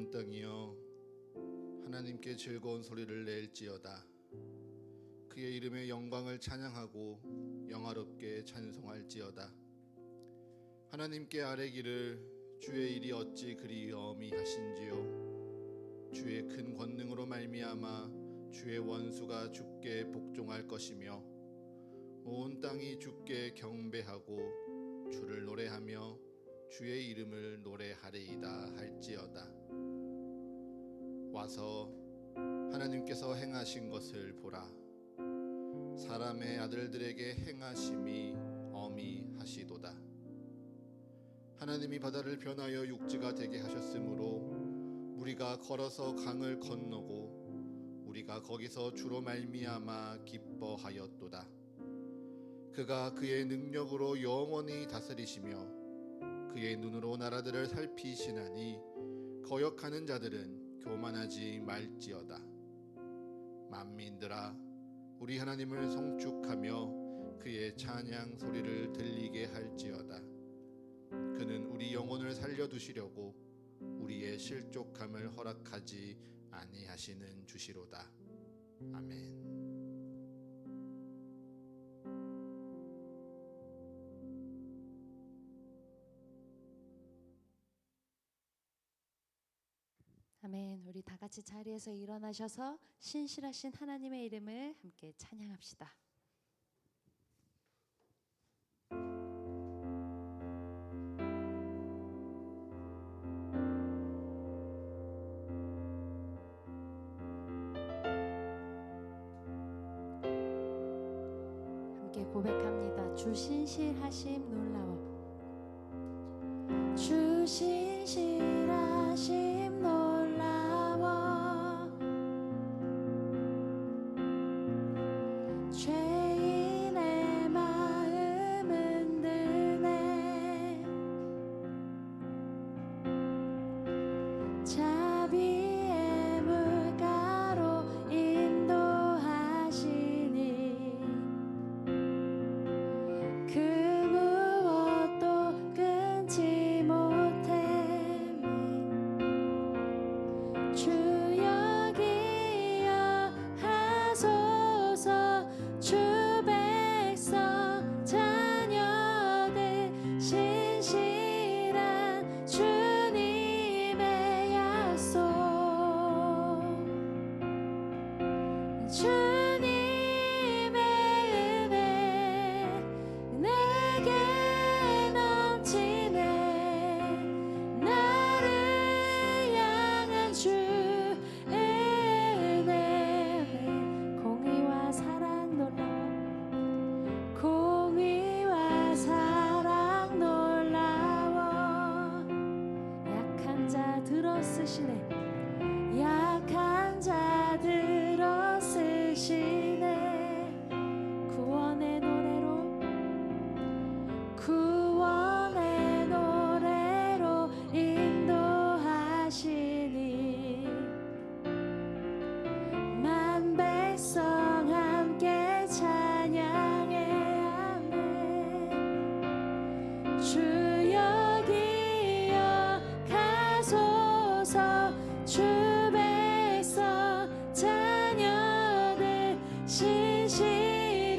온 땅이여 하나님께 즐거운 소리를 낼지어다. 그의 이름의 영광을 찬양하고 영화롭게 찬송할지어다. 하나님께 아뢰기를 주의 일이 어찌 그리 엄히 하신지요. 주의 큰 권능으로 말미암아 주의 원수가 주께 복종할 것이며 온 땅이 주께 경배하고 주를 노래하며 주의 이름을 노래하리이다 할지어다. 와서 하나님께서 행하신 것을 보라. 사람의 아들들에게 행하심이 엄히 하시도다. 하나님이 바다를 변하여 육지가 되게 하셨으므로 우리가 걸어서 강을 건너고 우리가 거기서 주로 말미암아 기뻐하였도다. 그가 그의 능력으로 영원히 다스리시며 그의 눈으로 나라들을 살피시나니 거역하는 자들은 교만하지 말지어다. 만민들아 우리 하나님을 송축하며 그의 찬양 소리를 들리게 할지어다. 그는 우리 영혼을 살려두시려고 우리의 실족함을 허락하지 아니하시는 주시로다. 아멘. 아멘. 우리 다 같이 자리에서 일어나셔서 신실하신 하나님의 이름을 함께 찬양합시다. 함께 고백합니다. 주 신실하심 놀라워. 주 신실하심 놀라워. 죄인의 마음 흔드네. 자비의 물가로 인도하시니 그 무엇도 끊지 못해. 주 여기여 하소서. 주 백성 자녀들 신실한 주님의 약속. 주님의 은혜 내게 넘치네. 나를 향한 주 은혜. 공의와 사랑 놀라워. 공의와 사랑 놀라워. 약한 자 들어쓰시네. 약한 자 들어쓰시네. 구원의 노래로 구원의 노래로 인도하시니 만 백성 함께 찬양해. 아멘. 주 여기여 가소서. 주 백성 자녀들 신실한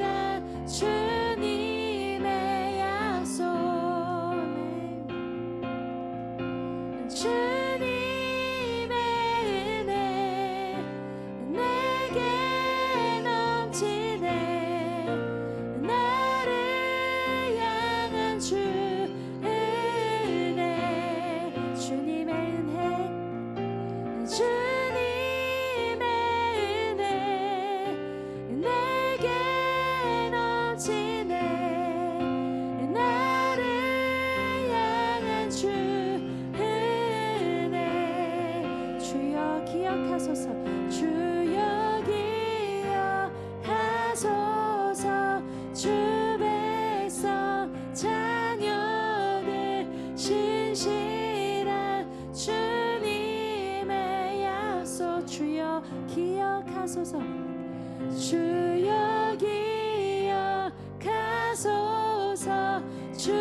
주님의 약속. 주님의 은혜 내게 넘치네. 나를 향한 주 은혜. 주님의 은혜. 주님의 은혜 내게 넘치네. 나를 향한 주 은혜. 주여 기억하소서. 주여 기억하소서. 주 백성 자녀들 신실한 주님의 약속. 주여 기억하소서. 주여 기억하소서. 주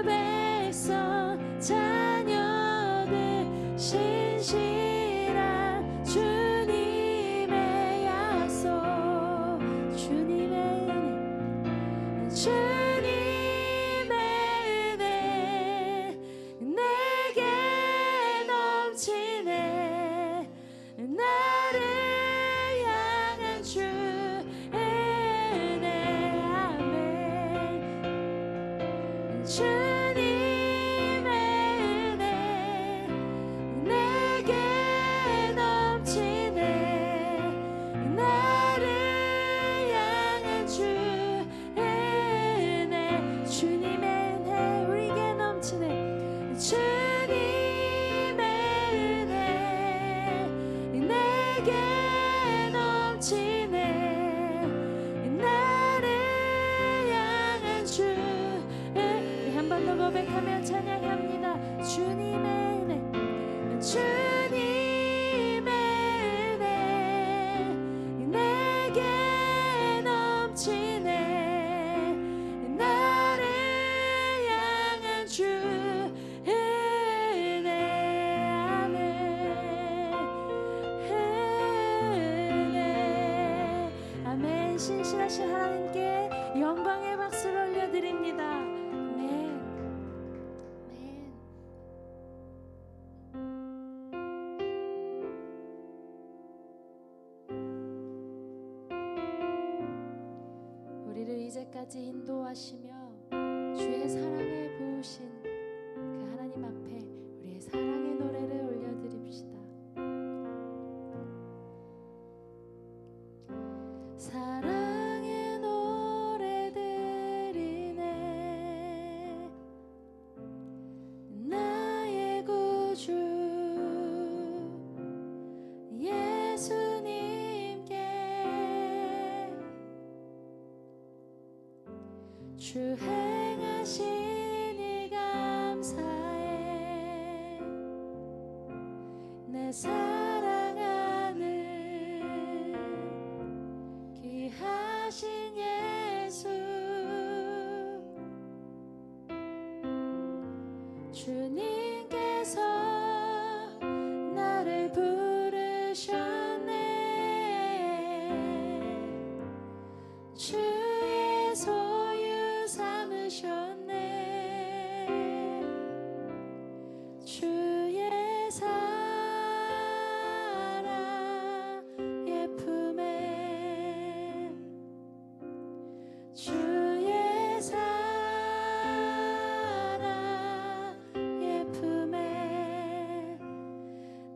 백성 자녀들 신실한 고백하며 찬양합니다. 주님의 은혜, 주님의 은혜 내게 넘치네. 나를 향한 주 은혜. 아멘. 은혜. 아멘. 신실하신 하나님께 영광의 박수를 올려드립니다. 아멘. 아멘. 우리를 이제까지 인도하시며 주의 사랑에 부으신 그 하나님 앞에 우리의 사랑의 노래를 올려드립시다. 사랑의 노래 드리네. 나의 구주 예수님께 주 행하신 일 감사해. 내 사랑하는 귀하신 예수 주님께서 나를 부르셨네. 주의 소유 삼으셨네. 주의 사랑 예품에 주의 사랑 예품에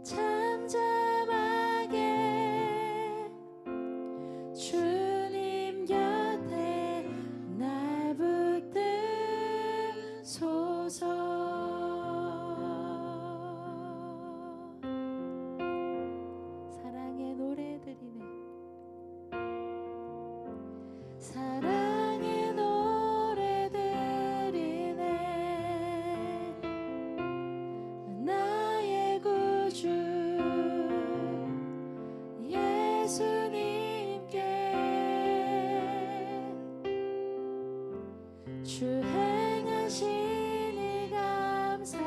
잠잠하게 주님 곁에 날 붙들소서. 사랑의 노래 드리네. 사랑의 노래 드리네. 나의 구주 예수님께 주 행하신 일 감사해.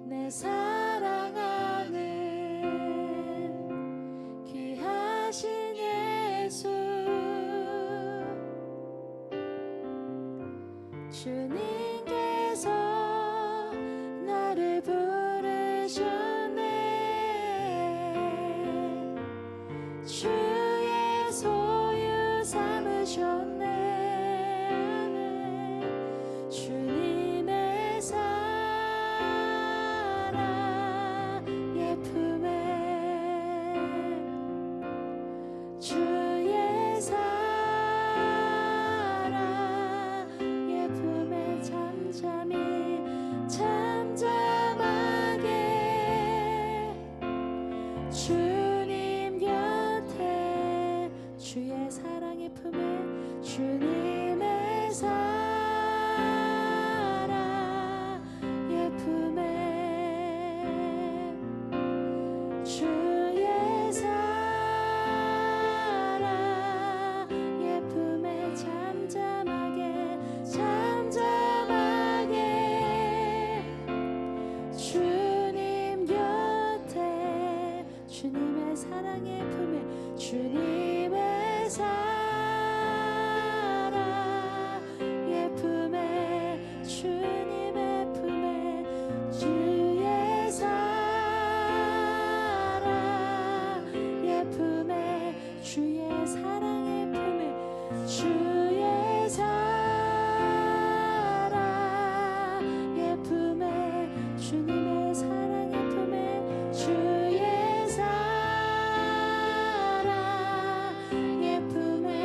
내 사랑하는 귀하신 예수 주님께서 나를 부르셨네. 주의 소유 삼으셨네. 주님의 사랑 예품에 주의 사랑 예품에 잠잠하게 주님 곁에 주의 사랑 예품에 주님의 사랑 예품에 주의 사랑 예품에 잠잠하게 주님 곁에 주님의 사랑 예품에 주님의 사랑 예품에 주님의 품에 주의 사랑 예품에 주의 사랑 예품에 주의 사랑 예품에 주님의 사랑 예품에 주의 사랑 예품에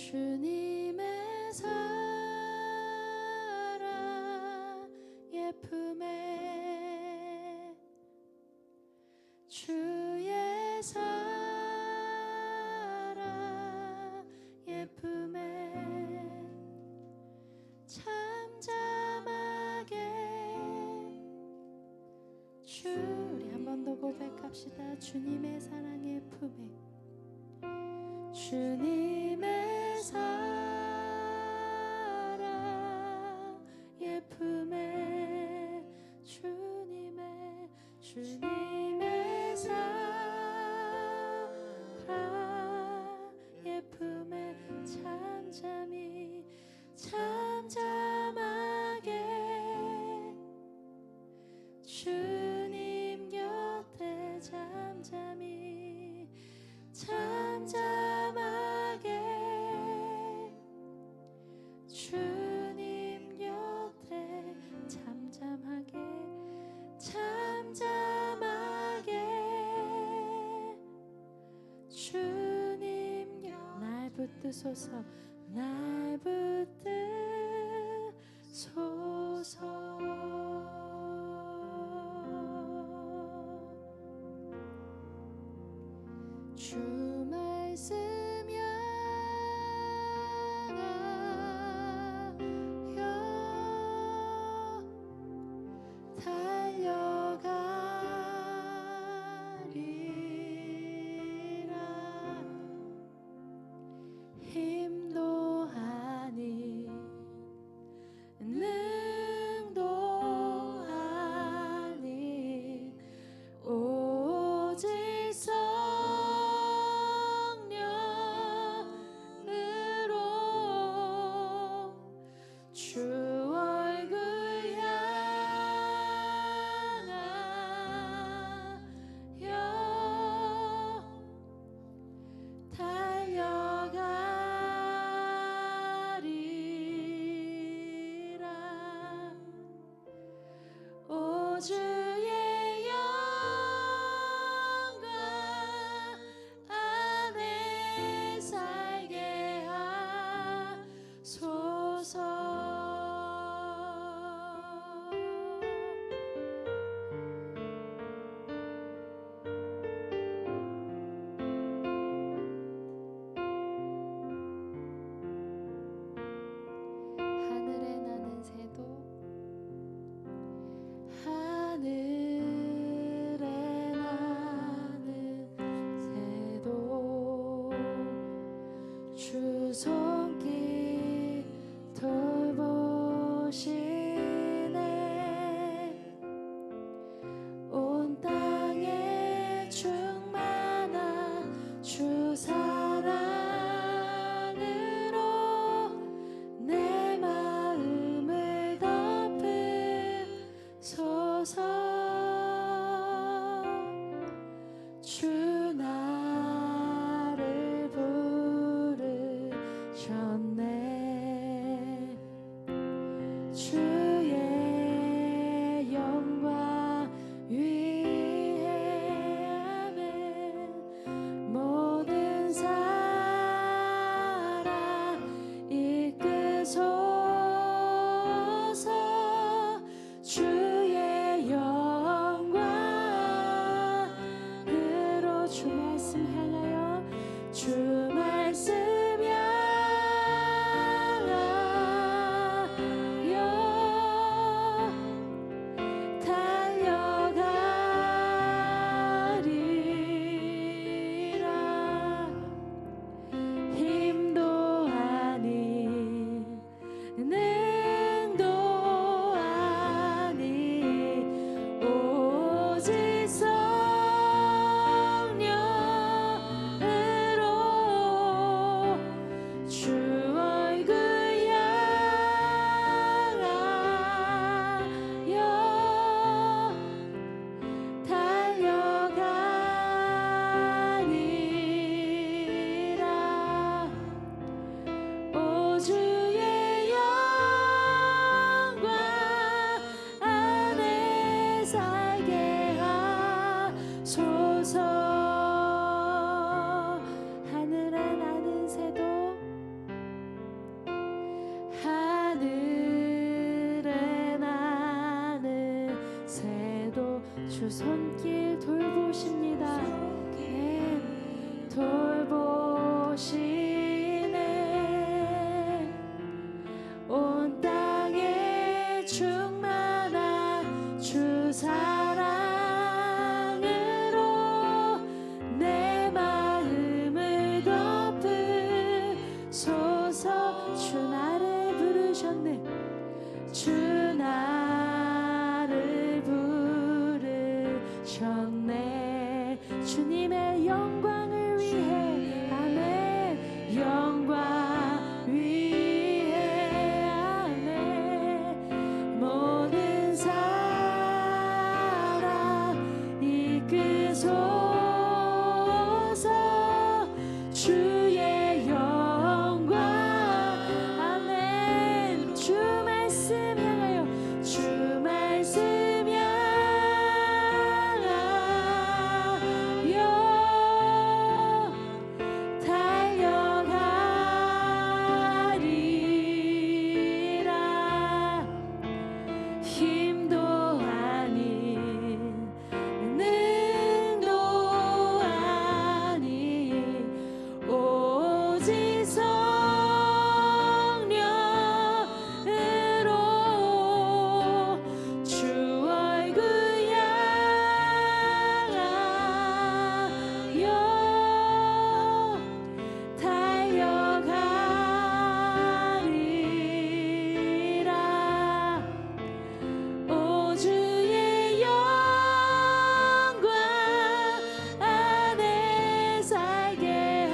주님의 사랑의 품에 주의 사랑의 품에 잠잠하게 우리 한 번 더 고백합시다. 주님의 사랑의 품에 주님의 사랑의 품에 주님의 사랑의 품에 잠잠하게 주님 곁에 잠잠하게 주님 곁에 잠잠하게 주님 곁 날 붙드소서 날 붙드소서. 주 말씀 향하여 달려가리라. 힘도 아닌 능도 아닌 오직 성령 주 손길 돌보십니다. 네, 돌보시네. 온 땅에 충만한 주 사랑으로 내 마음을 덮으소서. 주 나를 부르셨네. 주 나를 부르셨네. 주님의 영광을 위해 아멘. 영광 위해 아멘. 모든 사랑 이끄소서. 주의 영광 아멘. 주 말씀 향하여 주 말씀 향하여 달려가리라. 힘도 아닌 능도 아닌 오직 성령으로 주 얼굴 향하여 달려가리라. 오 주의 영광 안에 살게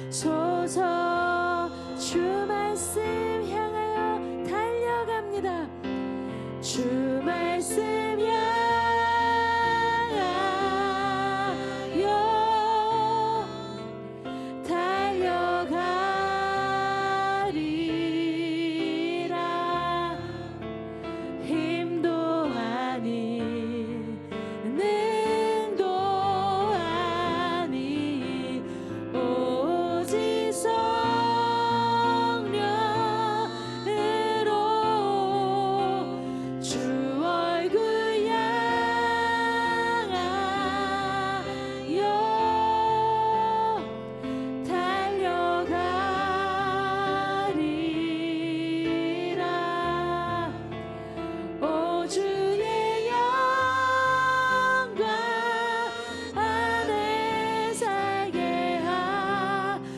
하소서. 주 말씀 향하여 달려갑니다. 주 말씀 향하여 달려가리라. 힘도 아닌 능도 아닌 오직 성령으로 주 얼굴 향하여 달려가리라. 오 주의 영광 안에 살게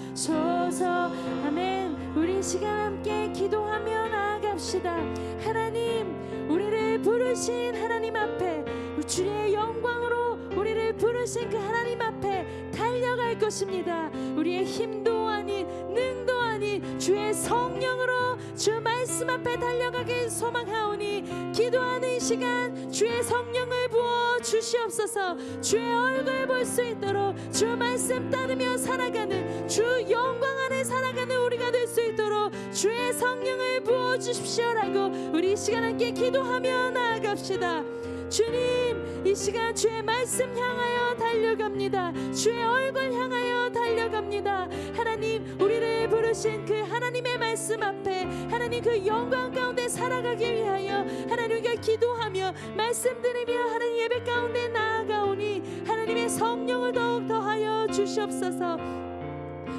하소서. 아멘. 우리 시간 함께 기도하며 나아갑시다. 하나님, 우리를 부르신 하나님 앞에, 주의 영광으로 우리를 부르신 그 하나님 앞에 달려갈 것입니다. 우리의 힘도 아닌 능도 아닌 주의 성령으로 주 말씀 앞에 달려가길 소망하오니 기도하는 시간 주의 성령을 부어 주시옵소서. 주의 얼굴 볼 수 있도록 주 말씀 따르며 살아가는 주 영광 안에 살아가는 우리가 될 수 있도록 주의 성령을 부어 주십시오라고 우리 이 시간 함께 기도하며 나아갑시다. 주님, 이 시간 주의 말씀 향하여 달려갑니다. 주의 얼굴 향하여 달려갑니다. 하나님, 우리를 부르신 그 하나님의 말씀 앞에 하나님 그 영광 가운데 살아가기 위하여 하나님 우리가 기도하며 말씀 들으며 하나님 예배 가운데 나아가오니 하나님의 성령을 더욱 더하여 주시옵소서.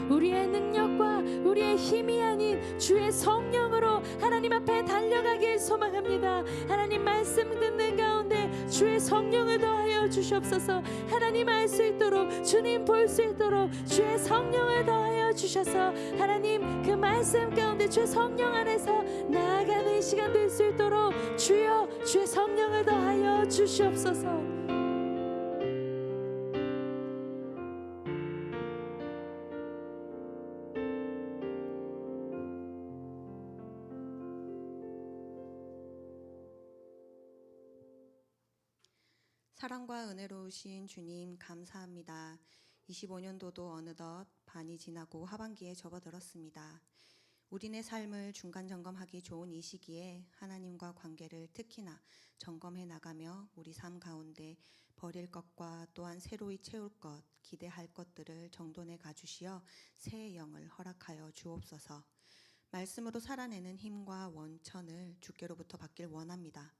우리의 능력과 우리의 힘이 아닌 주의 성령으로 하나님 앞에 달려가길 소망합니다. 하나님 말씀 듣는 가운데 주의 성령을 더하여 주시옵소서. 하나님 알 수 있도록 주님 볼 수 있도록 주의 성령을 더하여 주셔서 하나님 그 말씀 가운데 주의 성령 안에서 나아가는 시간 될 수 있도록 주여 주의 성령을 더하여 주시옵소서. 사랑과 은혜로우신 주님 감사합니다. 25년도도 어느덧 반이 지나고 하반기에 접어들었습니다. 우리네 삶을 중간 점검하기 좋은 이 시기에 하나님과 관계를 특히나 점검해 나가며 우리 삶 가운데 버릴 것과 또한 새로이 채울 것, 기대할 것들을 정돈해 가주시어 새의 영을 허락하여 주옵소서. 말씀으로 살아내는 힘과 원천을 주께로부터 받길 원합니다.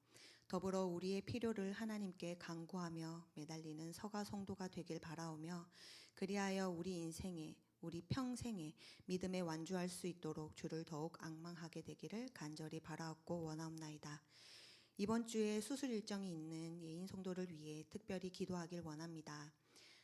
더불어 우리의 필요를 하나님께 간구하며 매달리는 서가 성도가 되길 바라오며 그리하여 우리 인생에 우리 평생에 믿음에 완주할 수 있도록 주를 더욱 앙망하게 되기를 간절히 바라옵고 원하옵나이다. 이번 주에 수술 일정이 있는 예인 성도를 위해 특별히 기도하길 원합니다.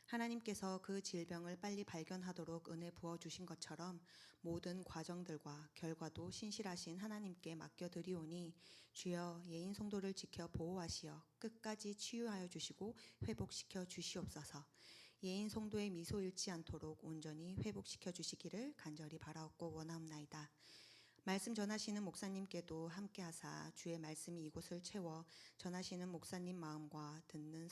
하나님께서 그 질병을 빨리 발견하도록 은혜 부어주신 것처럼 모든 과정들과 결과도 신실하신 하나님께 맡겨드리오니 주여 예인 성도를 지켜 보호하시어 끝까지 치유하여 주시고 회복시켜 주시옵소서. 예인 성도의 미소 잃지 않도록 온전히 회복시켜 주시기를 간절히 바라옵고 원하옵나이다. 말씀 전하시는 목사님께도 함께하사 주의 말씀이 이곳을 채워 전하시는 목사님 마음과 듣는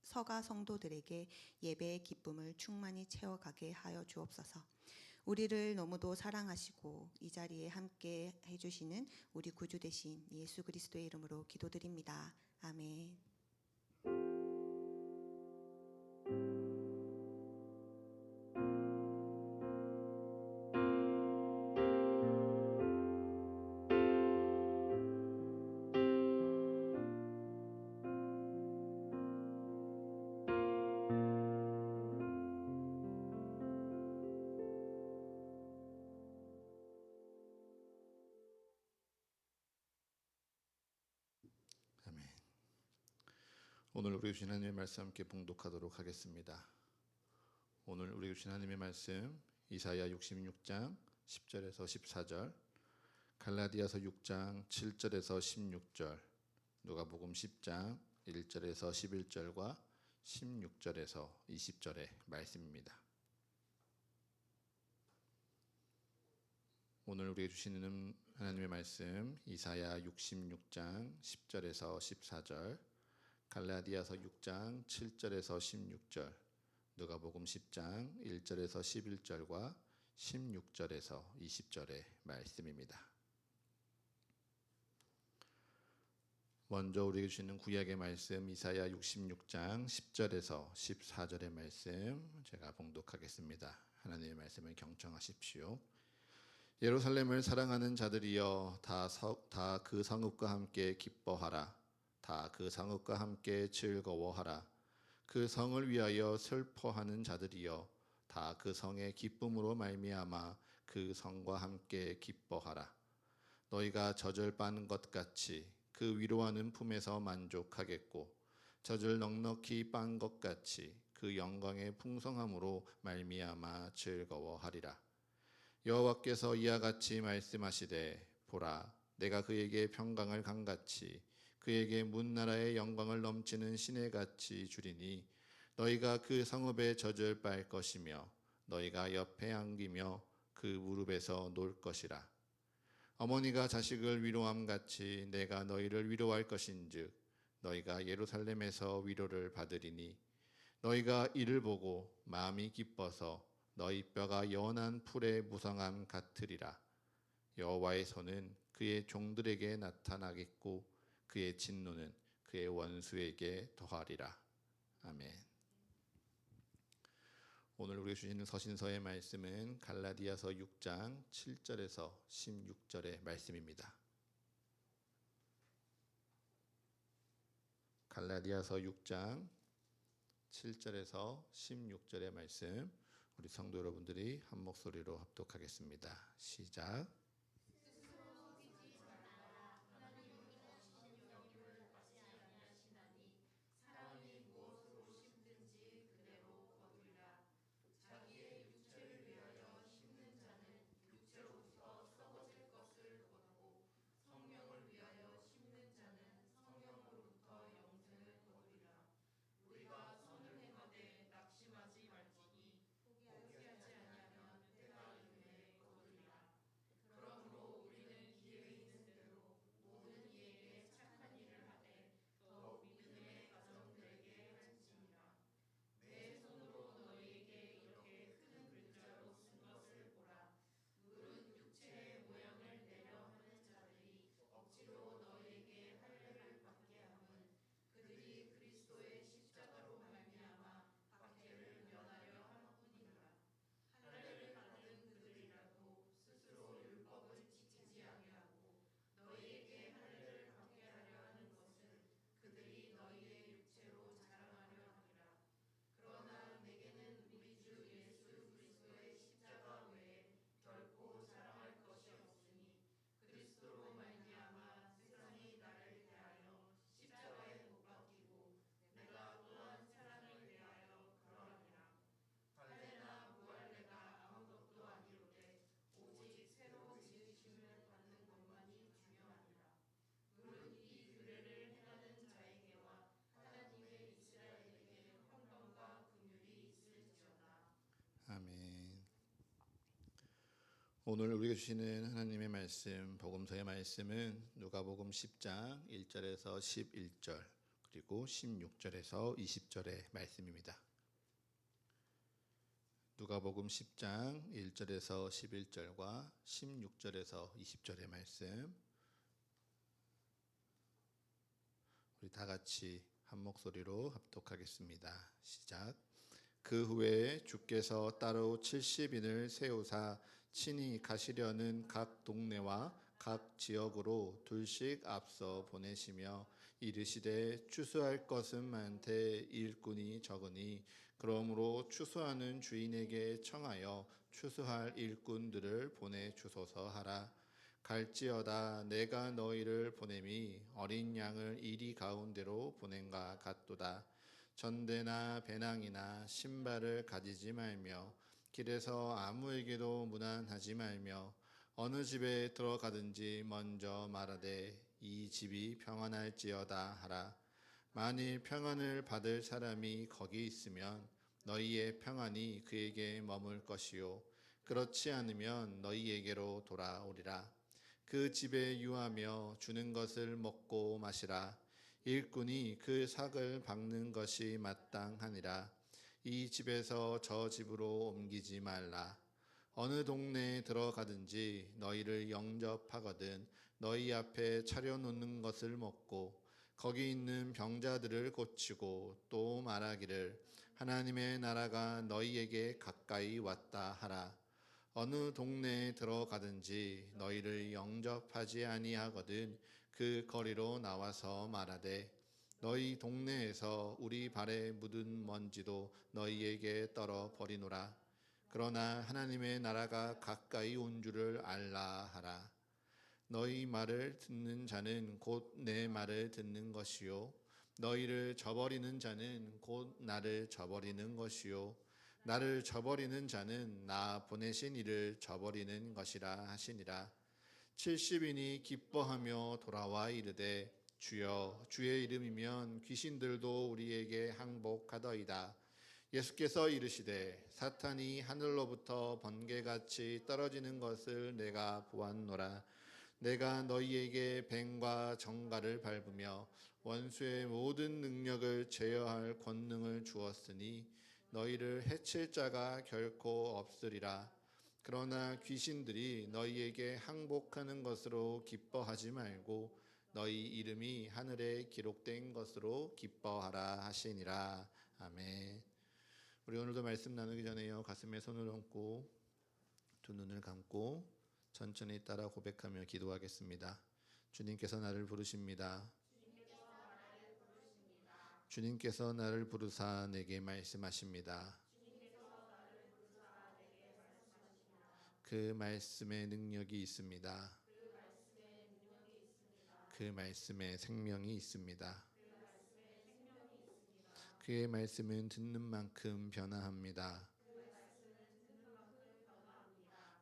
서가 성도들에게 예배의 기쁨을 충만히 채워가게 하여 주옵소서. 우리를 너무도 사랑하시고 이 자리에 함께 해주시는 우리 구주 되신 예수 그리스도의 이름으로 기도드립니다. 아멘. 아멘. 오늘 우리 주신 하나님의 말씀 함께 봉독하도록 하겠습니다. 오늘 우리 주신 하나님의 말씀 이사야 66장 10절에서 14절, 갈라디아서 6장 7절에서 16절, 누가복음 10장 1절에서 11절과 16절에서 20절의 말씀입니다. 오늘 우리에게 주시는 하나님의 말씀 이사야 66장 10절에서 14절, 갈라디아서 6장 7절에서 16절, 누가복음 10장 1절에서 11절과 16절에서 20절의 말씀입니다. 먼저 우리에게 주시는 구약의 말씀 이사야 66장 10절에서 14절의 말씀 제가 봉독하겠습니다. 하나님의 말씀을 경청하십시오. 예루살렘을 사랑하는 자들이여 다 그 성읍과 함께 기뻐하라. 다 그 성읍과 함께 즐거워하라. 그 성을 위하여 슬퍼하는 자들이여 다 그 성의 기쁨으로 말미암아 그 성과 함께 기뻐하라. 너희가 젖을 빠는 것 같이 그 위로하는 품에서 만족하겠고 젖을 넉넉히 빤 것 같이 그 영광의 풍성함으로 말미암아 즐거워하리라. 여호와께서 이와 같이 말씀하시되 보라 내가 그에게 평강을 강같이 그에게 문나라의 영광을 넘치는 시내같이 주리니 너희가 그 성읍에 젖을 빨 것이며 너희가 옆에 안기며 그 무릎에서 놀 것이라. 어머니가 자식을 위로함 같이 내가 너희를 위로할 것인즉 너희가 예루살렘에서 위로를 받으리니 너희가 이를 보고 마음이 기뻐서 너희 뼈가 연한 풀의 무성함 같으리라. 여호와의 손은 그의 종들에게 나타나겠고 그의 진노는 그의 원수에게 더하리라. 아멘. 오늘 우리가 주시는 서신서의 말씀은 갈라디아서 6장 7절에서 16절의 말씀입니다. 갈라디아서 6장 7절에서 16절의 말씀 우리 성도 여러분들이 한 목소리로 합독하겠습니다. 시작. 오늘 우리에게 주시는 하나님의 말씀, 복음서의 말씀은 누가복음 10장 1절에서 11절 그리고 16절에서 20절의 말씀입니다. 누가복음 10장 1절에서 11절과 16절에서 20절의 말씀, 우리 다 같이 한 목소리로 합독하겠습니다. 시작. 그 후에 주께서 따로 70인을 세우사 친히 가시려는 각 동네와 각 지역으로 둘씩 앞서 보내시며 이르시되 추수할 것은 많되 일꾼이 적으니 그러므로 추수하는 주인에게 청하여 추수할 일꾼들을 보내주소서 하라. 갈지어다 내가 너희를 보냄이 어린 양을 이리 가운데로 보낸가 같도다. 전대나 배낭이나 신발을 가지지 말며 길에서 아무에게도 무난하지 말며 어느 집에 들어가든지 먼저 말하되 이 집이 평안할지어다 하라. 만일 평안을 받을 사람이 거기 있으면 너희의 평안이 그에게 머물 것이요 그렇지 않으면 너희에게로 돌아오리라. 그 집에 유하며 주는 것을 먹고 마시라. 일꾼이 그 삭을 박는 것이 마땅하니라. 이 집에서 저 집으로 옮기지 말라. 어느 동네에 들어가든지 너희를 영접하거든 너희 앞에 차려놓는 것을 먹고 거기 있는 병자들을 고치고 또 말하기를 하나님의 나라가 너희에게 가까이 왔다 하라. 어느 동네에 들어가든지 너희를 영접하지 아니하거든 그 거리로 나와서 말하되 너희 동네에서 우리 발에 묻은 먼지도 너희에게 떨어 버리노라. 그러나 하나님의 나라가 가까이 온 줄을 알라 하라. 너희 말을 듣는 자는 곧 내 말을 듣는 것이요 너희를 저버리는 자는 곧 나를 저버리는 것이요 나를 저버리는 자는 나 보내신 이를 저버리는 것이라 하시니라. 70인이 기뻐하며 돌아와 이르되 주여 주의 이름이면 귀신들도 우리에게 항복하더이다. 예수께서 이르시되 사탄이 하늘로부터 번개같이 떨어지는 것을 내가 보았노라. 내가 너희에게 뱀과 정갈을 밟으며 원수의 모든 능력을 제어할 권능을 주었으니 너희를 해칠 자가 결코 없으리라. 그러나 귀신들이 너희에게 항복하는 것으로 기뻐하지 말고 너희 이름이 하늘에 기록된 것으로 기뻐하라 하시니라. 아멘. 우리 오늘도 말씀 나누기 전에요 가슴에 손을 얹고 두 눈을 감고 천천히 따라 고백하며 기도하겠습니다. 주님께서 나를 부르십니다. 주님께서 나를 부르사 내게 말씀하십니다. 그 말씀에 능력이 있습니다. 그 말씀에 생명이 있습니다. 그의 말씀은 듣는 만큼 변화합니다.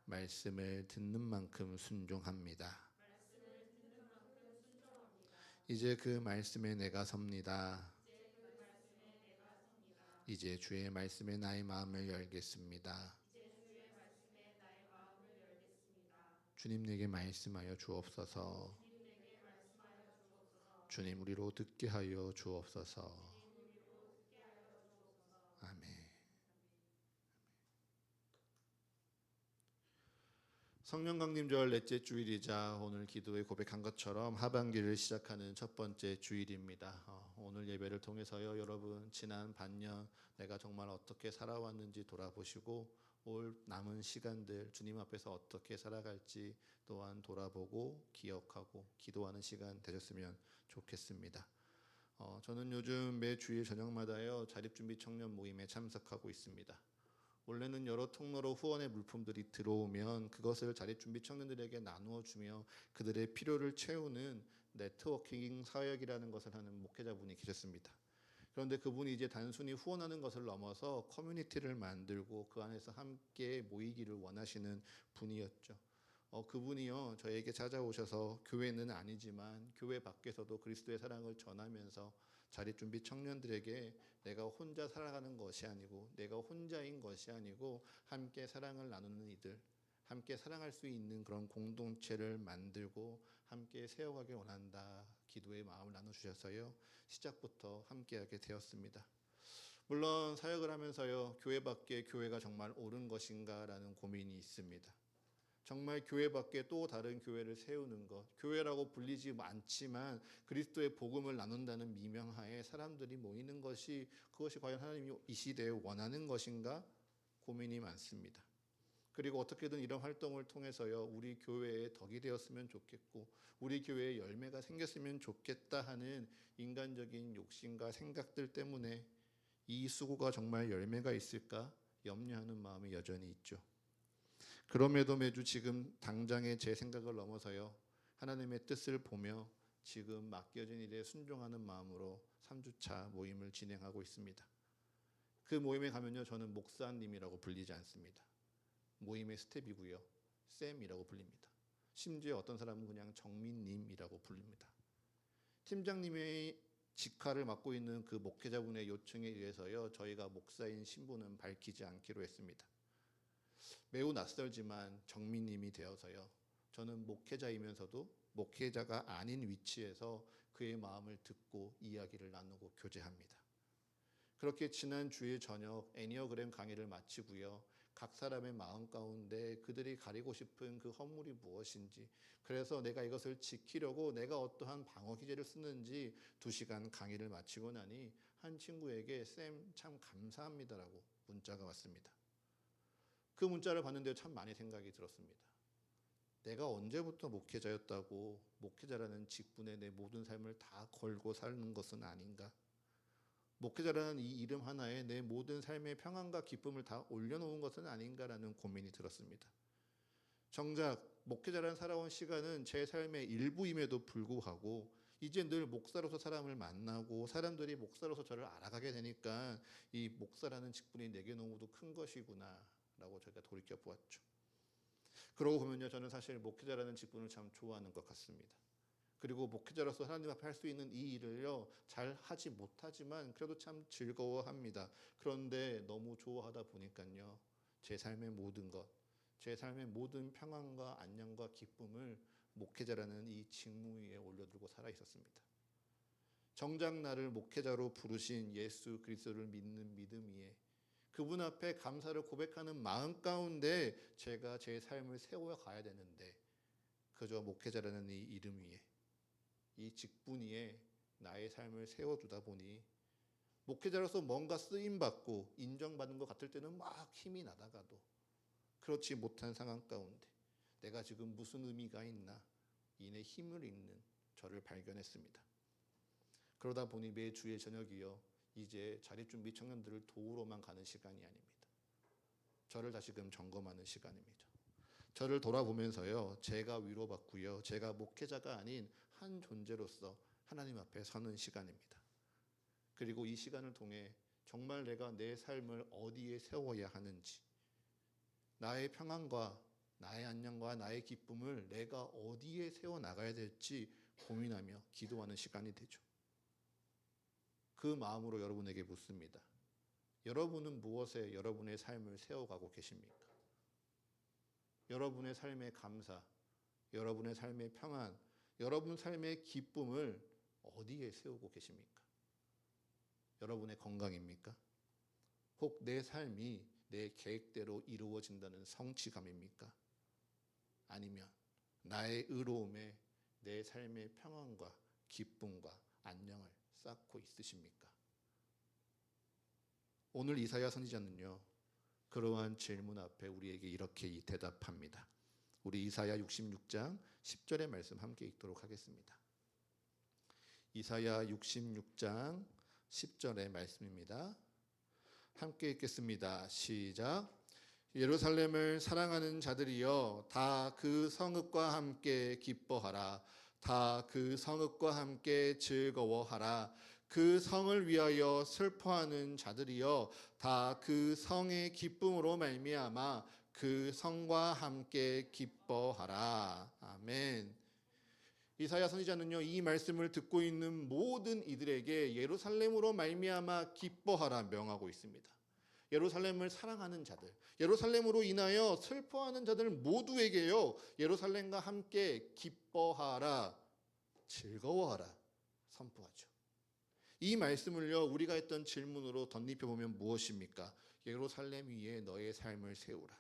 말씀을 듣는 만큼 순종합니다. 이제 그 말씀에 내가 섭니다. 이제 주의 말씀에 나의 마음을 열겠습니다. 주님 내게 말씀하여 주옵소서. 주님 우리로 듣게 하여 주옵소서. 아멘. 성령 강림절 넷째 주일이자 오늘 기도에 고백한 것처럼 하반기를 시작하는 첫 번째 주일입니다. 오늘 예배를 통해서요 여러분 지난 반년 내가 정말 어떻게 살아왔는지 돌아보시고 올 남은 시간들 주님 앞에서 어떻게 살아갈지 또한 돌아보고 기억하고 기도하는 시간 되셨으면 좋겠습니다. 저는 요즘 매 주일 저녁마다요 자립준비 청년 모임에 참석하고 있습니다. 원래는 여러 통로로 후원의 물품들이 들어오면 그것을 자립준비 청년들에게 나누어 주며 그들의 필요를 채우는 네트워킹 사역이라는 것을 하는 목회자분이 계셨습니다. 그런데 그분이 이제 단순히 후원하는 것을 넘어서 커뮤니티를 만들고 그 안에서 함께 모이기를 원하시는 분이었죠. 그분이요 저에게 찾아오셔서 교회는 아니지만 교회 밖에서도 그리스도의 사랑을 전하면서 자립준비 청년들에게 내가 혼자 살아가는 것이 아니고 내가 혼자인 것이 아니고 함께 사랑을 나누는 이들, 함께 사랑할 수 있는 그런 공동체를 만들고 함께 세워가길 원한다. 기도의 마음을 나눠주셔서요. 시작부터 함께하게 되었습니다. 물론 사역을 하면서요. 교회 밖에 교회가 정말 옳은 것인가라는 고민이 있습니다. 정말 교회 밖에 또 다른 교회를 세우는 것, 교회라고 불리지 않지만 그리스도의 복음을 나눈다는 미명하에 사람들이 모이는 것이 그것이 과연 하나님이 이 시대에 원하는 것인가 고민이 많습니다. 그리고 어떻게든 이런 활동을 통해서요 우리 교회에 덕이 되었으면 좋겠고 우리 교회에 열매가 생겼으면 좋겠다 하는 인간적인 욕심과 생각들 때문에 이 수고가 정말 열매가 있을까 염려하는 마음이 여전히 있죠. 그럼에도 매주 지금 당장의 제 생각을 넘어서요 하나님의 뜻을 보며 지금 맡겨진 일에 순종하는 마음으로 3주차 모임을 진행하고 있습니다. 그 모임에 가면요 저는 목사님이라고 불리지 않습니다. 모임의 스텝이고요 쌤이라고 불립니다. 심지어 어떤 사람은 그냥 정민님이라고 부릅니다. 팀장님의 직화를 맡고 있는 그 목회자분의 요청에 의해서요 저희가 목사인 신분은 밝히지 않기로 했습니다. 매우 낯설지만 정민님이 되어서요 저는 목회자이면서도 목회자가 아닌 위치에서 그의 마음을 듣고 이야기를 나누고 교제합니다. 그렇게 지난 주일 저녁 애니어그램 강의를 마치고요 각 사람의 마음 가운데 그들이 가리고 싶은 그 허물이 무엇인지, 그래서 내가 이것을 지키려고 내가 어떠한 방어 기제를 쓰는지 2시간 강의를 마치고 나니 한 친구에게 쌤 참 감사합니다라고 문자가 왔습니다. 그 문자를 봤는데 참 많이 생각이 들었습니다. 내가 언제부터 목회자였다고 목회자라는 직분에 내 모든 삶을 다 걸고 사는 것은 아닌가? 목회자라는 이 이름 하나에 내 모든 삶의 평안과 기쁨을 다 올려놓은 것은 아닌가라는 고민이 들었습니다. 정작 목회자라는 살아온 시간은 제 삶의 일부임에도 불구하고 이제 늘 목사로서 사람을 만나고 사람들이 목사로서 저를 알아가게 되니까 이 목사라는 직분이 내게 너무도 큰 것이구나 라고 제가 돌이켜보았죠. 그러고 보면요 저는 사실 목회자라는 직분을 참 좋아하는 것 같습니다. 그리고 목회자로서 하나님 앞에 할 수 있는 이 일을요 잘 하지 못하지만 그래도 참 즐거워합니다. 그런데 너무 좋아하다 보니까요 제 삶의 모든 것, 제 삶의 모든 평안과 안녕과 기쁨을 목회자라는 이 직무 위에 올려두고 살아 있었습니다. 정작 나를 목회자로 부르신 예수 그리스도를 믿는 믿음 위에 그분 앞에 감사를 고백하는 마음 가운데 제가 제 삶을 세워 가야 되는데 그저 목회자라는 이 이름 위에 이 직분 위에 나의 삶을 세워두다 보니 목회자로서 뭔가 쓰임받고 인정받는 것 같을 때는 막 힘이 나다가도 그렇지 못한 상황 가운데 내가 지금 무슨 의미가 있나 이내 힘을 잃는 저를 발견했습니다. 그러다 보니 매주의 저녁이요 이제 자립준비 청년들을 도우러만 가는 시간이 아닙니다. 저를 다시금 점검하는 시간입니다. 저를 돌아보면서요 제가 위로받고요 제가 목회자가 아닌 한 존재로서 하나님 앞에 서는 시간입니다. 그리고 이 시간을 통해 정말 내가 내 삶을 어디에 세워야 하는지, 나의 평안과 나의 안녕과 나의 기쁨을 내가 어디에 세워나가야 될지 고민하며 기도하는 시간이 되죠. 그 마음으로 여러분에게 묻습니다. 여러분은 무엇에 여러분의 삶을 세워가고 계십니까? 여러분의 삶의 감사, 여러분의 삶의 평안, 여러분 삶의 기쁨을 어디에 세우고 계십니까? 여러분의 건강입니까? 혹 내 삶이 내 계획대로 이루어진다는 성취감입니까? 아니면 나의 의로움에 내 삶의 평안과 기쁨과 안녕을 쌓고 있으십니까? 오늘 이사야 선지자는요 그러한 질문 앞에 우리에게 이렇게 대답합니다. 우리 이사야 66장 10절의 말씀 함께 읽도록 하겠습니다. 이사야 66장 10절의 말씀입니다. 함께 읽겠습니다. 시작. 예루살렘을 사랑하는 자들이여 다 그 성읍과 함께 기뻐하라. 다 그 성읍과 함께 즐거워하라. 그 성을 위하여 슬퍼하는 자들이여 다 그 성의 기쁨으로 말미암아 그 성과 함께 기뻐하라. 아멘. 이사야 선지자는요 이 말씀을 듣고 있는 모든 이들에게 예루살렘으로 말미암아 기뻐하라 명하고 있습니다. 예루살렘을 사랑하는 자들, 예루살렘으로 인하여 슬퍼하는 자들 모두에게요, 예루살렘과 함께 기뻐하라, 즐거워하라 선포하죠. 이 말씀을요, 우리가 했던 질문으로 덧입혀보면 무엇입니까? 예루살렘 위에 너의 삶을 세우라.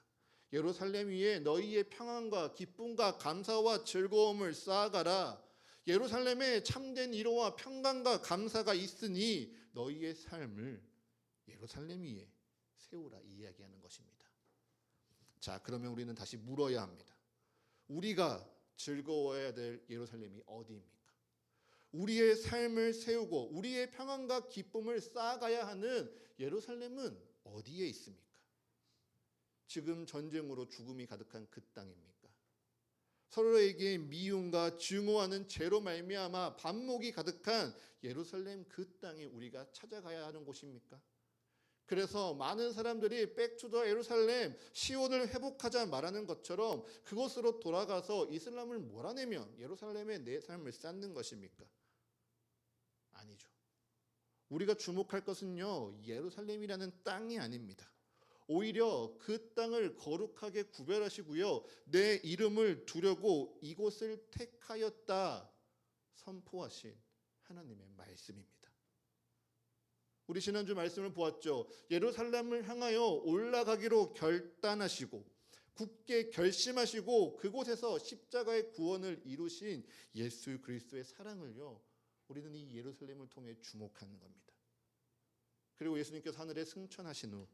예루살렘 위에 너희의 평안과 기쁨과 감사와 즐거움을 쌓아가라. 예루살렘에 참된 위로와 평강과 감사가 있으니 너희의 삶을 예루살렘 위에 세우라, 이 이야기하는 것입니다. 자, 그러면 우리는 다시 물어야 합니다. 우리가 즐거워해야 될 예루살렘이 어디입니까? 우리의 삶을 세우고 우리의 평안과 기쁨을 쌓아가야 하는 예루살렘은 어디에 있습니까? 지금 전쟁으로 죽음이 가득한 그 땅입니까? 서로에게 미움과 증오하는 죄로 말미암아 반목이 가득한 예루살렘 그 땅에 우리가 찾아가야 하는 곳입니까? 그래서 많은 사람들이 백투더 예루살렘, 시온을 회복하자 말하는 것처럼 그곳으로 돌아가서 이슬람을 몰아내면 예루살렘에 내 삶을 쌓는 것입니까? 아니죠. 우리가 주목할 것은요, 예루살렘이라는 땅이 아닙니다. 오히려 그 땅을 거룩하게 구별하시고요, 내 이름을 두려고 이곳을 택하였다 선포하신 하나님의 말씀입니다. 우리 지난주 말씀을 보았죠. 예루살렘을 향하여 올라가기로 결단하시고 굳게 결심하시고 그곳에서 십자가의 구원을 이루신 예수 그리스도의 사랑을요, 우리는 이 예루살렘을 통해 주목하는 겁니다. 그리고 예수님께서 하늘에 승천하신 후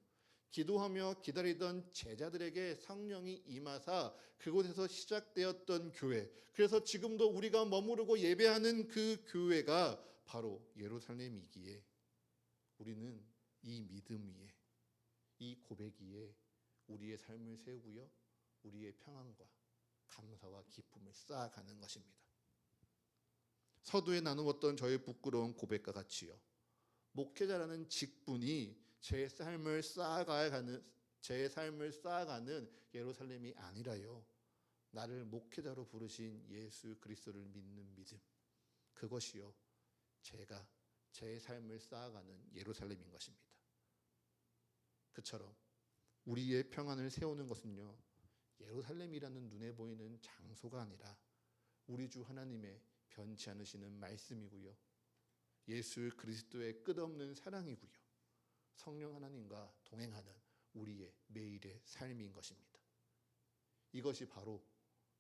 기도하며 기다리던 제자들에게 성령이 임하사 그곳에서 시작되었던 교회, 그래서 지금도 우리가 머무르고 예배하는 그 교회가 바로 예루살렘이기에 우리는 이 믿음 위에, 이 고백 위에 우리의 삶을 세우고요, 우리의 평안과 감사와 기쁨을 쌓아가는 것입니다. 서두에 나누었던 저의 부끄러운 고백과 같이요, 목회자라는 직분이 제 삶을 쌓아가는 예루살렘이 아니라요, 나를 목회자로 부르신 예수 그리스도를 믿는 믿음, 그것이요 제가 제 삶을 쌓아가는 예루살렘인 것입니다. 그처럼 우리의 평안을 세우는 것은요, 예루살렘이라는 눈에 보이는 장소가 아니라 우리 주 하나님의 변치 않으시는 말씀이고요, 예수 그리스도의 끝없는 사랑이고요, 성령 하나님과 동행하는 우리의 매일의 삶인 것입니다. 이것이 바로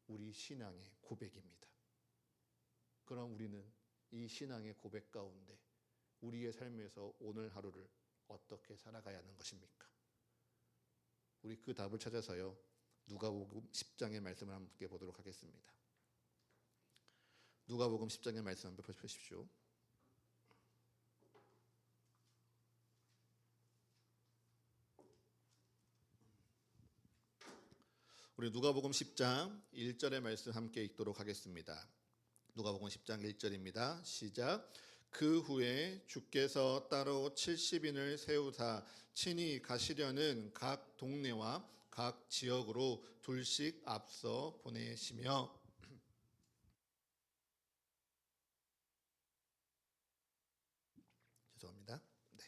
우리 신앙의 고백입니다. 그럼 우리는 이 신앙의 고백 가운데 우리의 삶에서 오늘 하루를 어떻게 살아가야 하는 것입니까? 우리 그 답을 찾아서요, 누가복음 10장의 말씀을 함께 보도록 하겠습니다. 누가복음 10장의 말씀 한번 펴십시오. 우리 누가복음 10장 1절의 말씀 함께 읽도록 하겠습니다. 누가복음 10장 1절입니다. 시작. 그 후에 주께서 따로 70인을 세우사 친히 가시려는 각 동네와 각 지역으로 둘씩 앞서 보내시며. 죄송합니다. 네.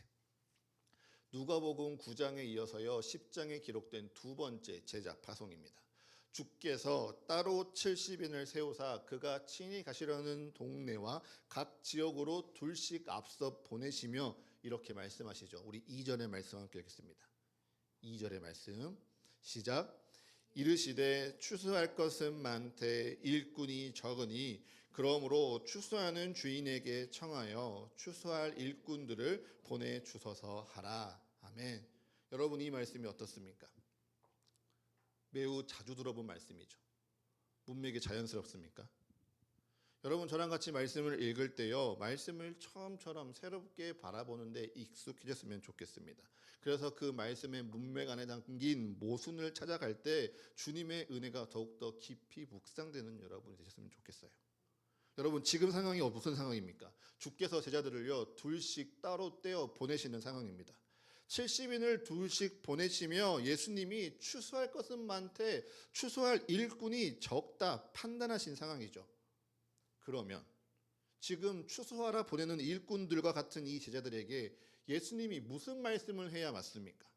누가복음 9장에 이어서요 10장에 기록된 두 번째 제자 파송입니다. 주께서 따로 70인을 세우사 그가 친히 가시려는 동네와 각 지역으로 둘씩 앞서 보내시며, 이렇게 말씀하시죠. 우리 2절의 말씀 함께 읽겠습니다. 2절의 말씀 시작. 이르시되 추수할 것은 많되 일꾼이 적으니 그러므로 추수하는 주인에게 청하여 추수할 일꾼들을 보내주소서 하라. 아멘. 여러분, 이 말씀이 어떻습니까? 매우 자주 들어본 말씀이죠. 문맥이 자연스럽습니까? 여러분, 저랑 같이 말씀을 읽을 때요, 말씀을 처음처럼 새롭게 바라보는데 익숙해졌으면 좋겠습니다. 그래서 그 말씀의 문맥 안에 담긴 모순을 찾아갈 때 주님의 은혜가 더욱더 깊이 묵상되는 여러분이 되셨으면 좋겠어요. 여러분, 지금 상황이 무슨 상황입니까? 주께서 제자들을요 둘씩 따로 떼어 보내시는 상황입니다. 70인을 둘씩 보내시며 예수님이 추수할 것은 많되 추수할 일꾼이 적다 판단하신 상황이죠. 그러면 지금 추수하라 보내는 일꾼들과 같은 이 제자들에게 예수님이 무슨 말씀을 해야 맞습니까?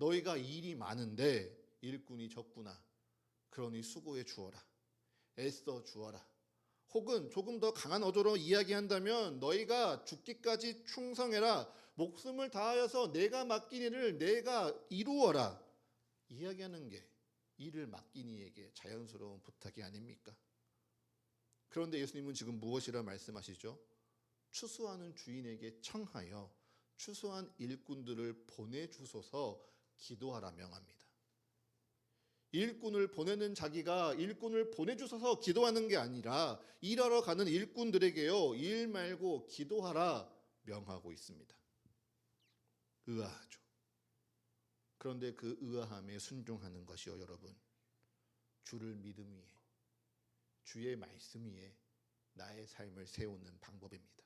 너희가 일이 많은데 일꾼이 적구나. 그러니 수고해 주어라. 애써 주어라. 혹은 조금 더 강한 어조로 이야기한다면 너희가 죽기까지 충성해라. 목숨을 다하여서 내가 맡긴 일을 내가 이루어라. 이야기하는 게 일을 맡긴 이에게 자연스러운 부탁이 아닙니까? 그런데 예수님은 지금 무엇이라 말씀하시죠? 추수하는 주인에게 청하여 추수한 일꾼들을 보내주소서 기도하라 명합니다. 일꾼을 보내는 자기가 일꾼을 보내주셔서 기도하는 게 아니라 일하러 가는 일꾼들에게요, 일 말고 기도하라 명하고 있습니다. 의아하죠. 그런데 그 의아함에 순종하는 것이요, 여러분, 주를 믿음 위에, 주의 말씀 위에 나의 삶을 세우는 방법입니다.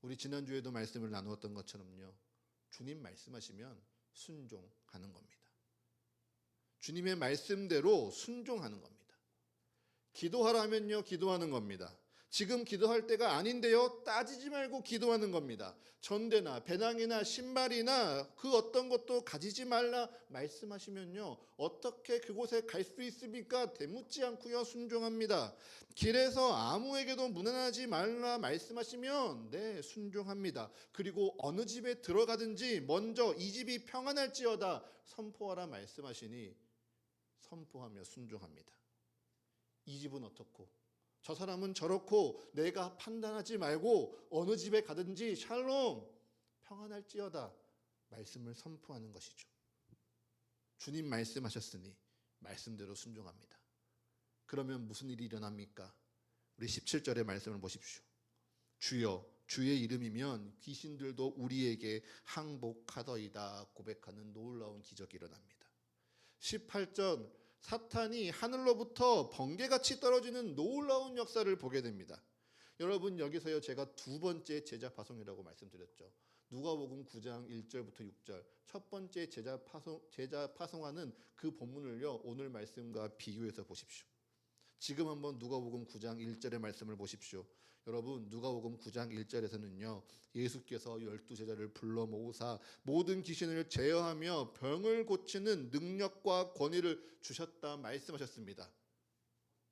우리 지난주에도 말씀을 나누었던 것처럼요, 주님 말씀하시면 순종하는 겁니다. 주님의 말씀대로 순종하는 겁니다. 기도하라면요, 기도하는 겁니다. 지금 기도할 때가 아닌데요, 따지지 말고 기도하는 겁니다. 전대나 배낭이나 신발이나 그 어떤 것도 가지지 말라 말씀하시면요, 어떻게 그곳에 갈 수 있습니까? 대묻지 않고요, 순종합니다. 길에서 아무에게도 무난하지 말라 말씀하시면 네, 순종합니다. 그리고 어느 집에 들어가든지 먼저 이 집이 평안할지어다 선포하라 말씀하시니 선포하며 순종합니다. 이 집은 어떻고 저 사람은 저렇고 내가 판단하지 말고 어느 집에 가든지 샬롬 평안할지어다 말씀을 선포하는 것이죠. 주님 말씀하셨으니 말씀대로 순종합니다. 그러면 무슨 일이 일어납니까? 우리 17절의 말씀을 보십시오. 주여 주의 이름이면 귀신들도 우리에게 항복하더이다 고백하는 놀라운 기적이 일어납니다. 18절 사탄이 하늘로부터 번개같이 떨어지는 놀라운 역사를 보게 됩니다. 여러분, 여기서요, 제가 두 번째 제자 파송이라고 말씀드렸죠. 누가복음 9장 1절부터 6절 첫 번째 제자 파송하는 그 본문을요, 오늘 말씀과 비교해서 보십시오. 지금 한번 누가복음 9장 1절의 말씀을 보십시오. 여러분, 누가복음 9장 1절에서는요, 예수께서 12제자를 불러 모으사 모든 귀신을 제어하며 병을 고치는 능력과 권위를 주셨다 말씀하셨습니다.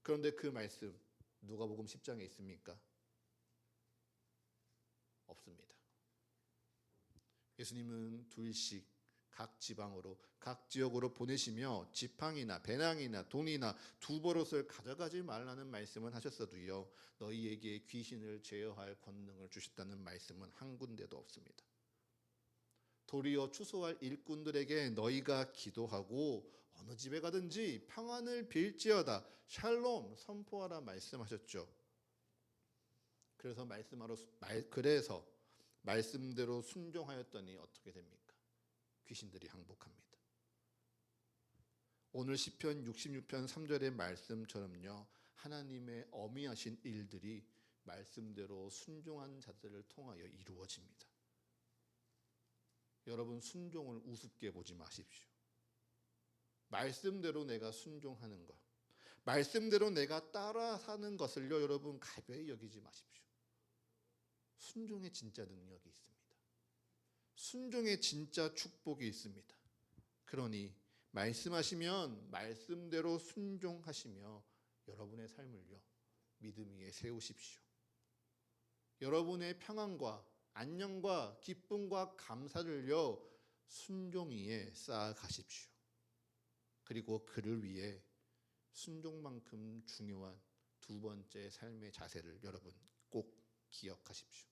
그런데 그 말씀 누가복음 10장에 있습니까? 없습니다. 예수님은 둘씩 각 지방으로 각 지역으로 보내시며 지팡이나 배낭이나 돈이나 두 버릇을 가져가지 말라는 말씀은 하셨어도요, 너희에게 귀신을 제어할 권능을 주셨다는 말씀은 한 군데도 없습니다. 도리어 추수할 일꾼들에게 너희가 기도하고 어느 집에 가든지 평안을 빌지어다 샬롬 선포하라 말씀하셨죠. 그래서 말씀대로 순종하였더니 어떻게 됩니까? 귀신들이 항복합니다. 오늘 시편 66편 3절의 말씀처럼요, 하나님의 어미하신 일들이 말씀대로 순종한 자들을 통하여 이루어집니다. 여러분, 순종을 우습게 보지 마십시오. 말씀대로 내가 순종하는 것, 말씀대로 내가 따라 사는 것을요, 여러분 가벼이 여기지 마십시오. 순종의 진짜 능력이 있습니다. 순종의 진짜 축복이 있습니다. 그러니 말씀하시면 말씀대로 순종하시며 여러분의 삶을요, 믿음 위에 세우십시오. 여러분의 평안과 안녕과 기쁨과 감사를요, 순종 위에 쌓아가십시오. 그리고 그를 위해 순종만큼 중요한 두 번째 삶의 자세를 여러분 꼭 기억하십시오.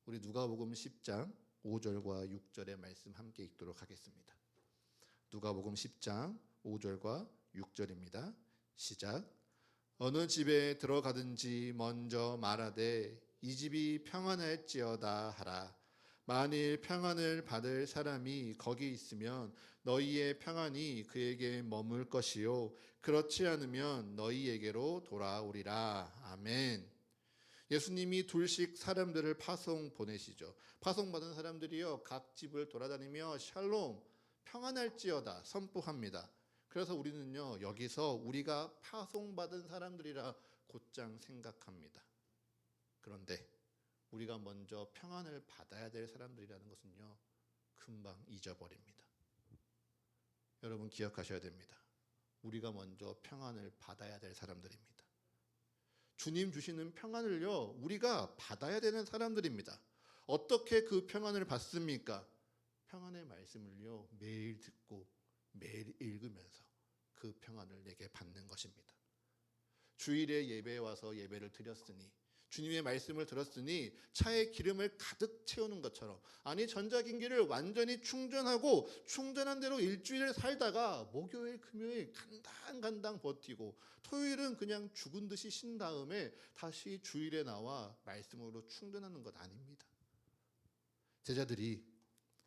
우리 누가복음 10장 5절과 6절의 말씀 함께 읽도록 하겠습니다. 누가복음 10장 5절과 6절입니다. 시작. 어느 집에 들어가든지 먼저 말하되 이 집이 평안할지어다 하라. 만일 평안을 받을 사람이 거기 있으면 너희의 평안이 그에게 머물 것이요 그렇지 않으면 너희에게로 돌아오리라. 아멘. 예수님이 둘씩 사람들을 파송 보내시죠. 파송받은 사람들이요, 각 집을 돌아다니며 샬롬 평안할지어다 선포합니다. 그래서 우리는요, 여기서 우리가 파송받은 사람들이라 곧장 생각합니다. 그런데 우리가 먼저 평안을 받아야 될 사람들이라는 것은요, 금방 잊어버립니다. 여러분 기억하셔야 됩니다. 우리가 먼저 평안을 받아야 될 사람들입니다. 주님 주시는 평안을요, 우리가 받아야 되는 사람들입니다. 어떻게 그 평안을 받습니까? 평안의 말씀을요, 매일 듣고 매일 읽으면서 그 평안을 내게 받는 것입니다. 주일에 예배에 와서 예배를 드렸으니, 주님의 말씀을 들었으니 차에 기름을 가득 채우는 것처럼, 아니 전자기기를 완전히 충전하고 충전한 대로 일주일을 살다가 목요일 금요일 간당간당 버티고 토요일은 그냥 죽은 듯이 쉰 다음에 다시 주일에 나와 말씀으로 충전하는 것 아닙니다. 제자들이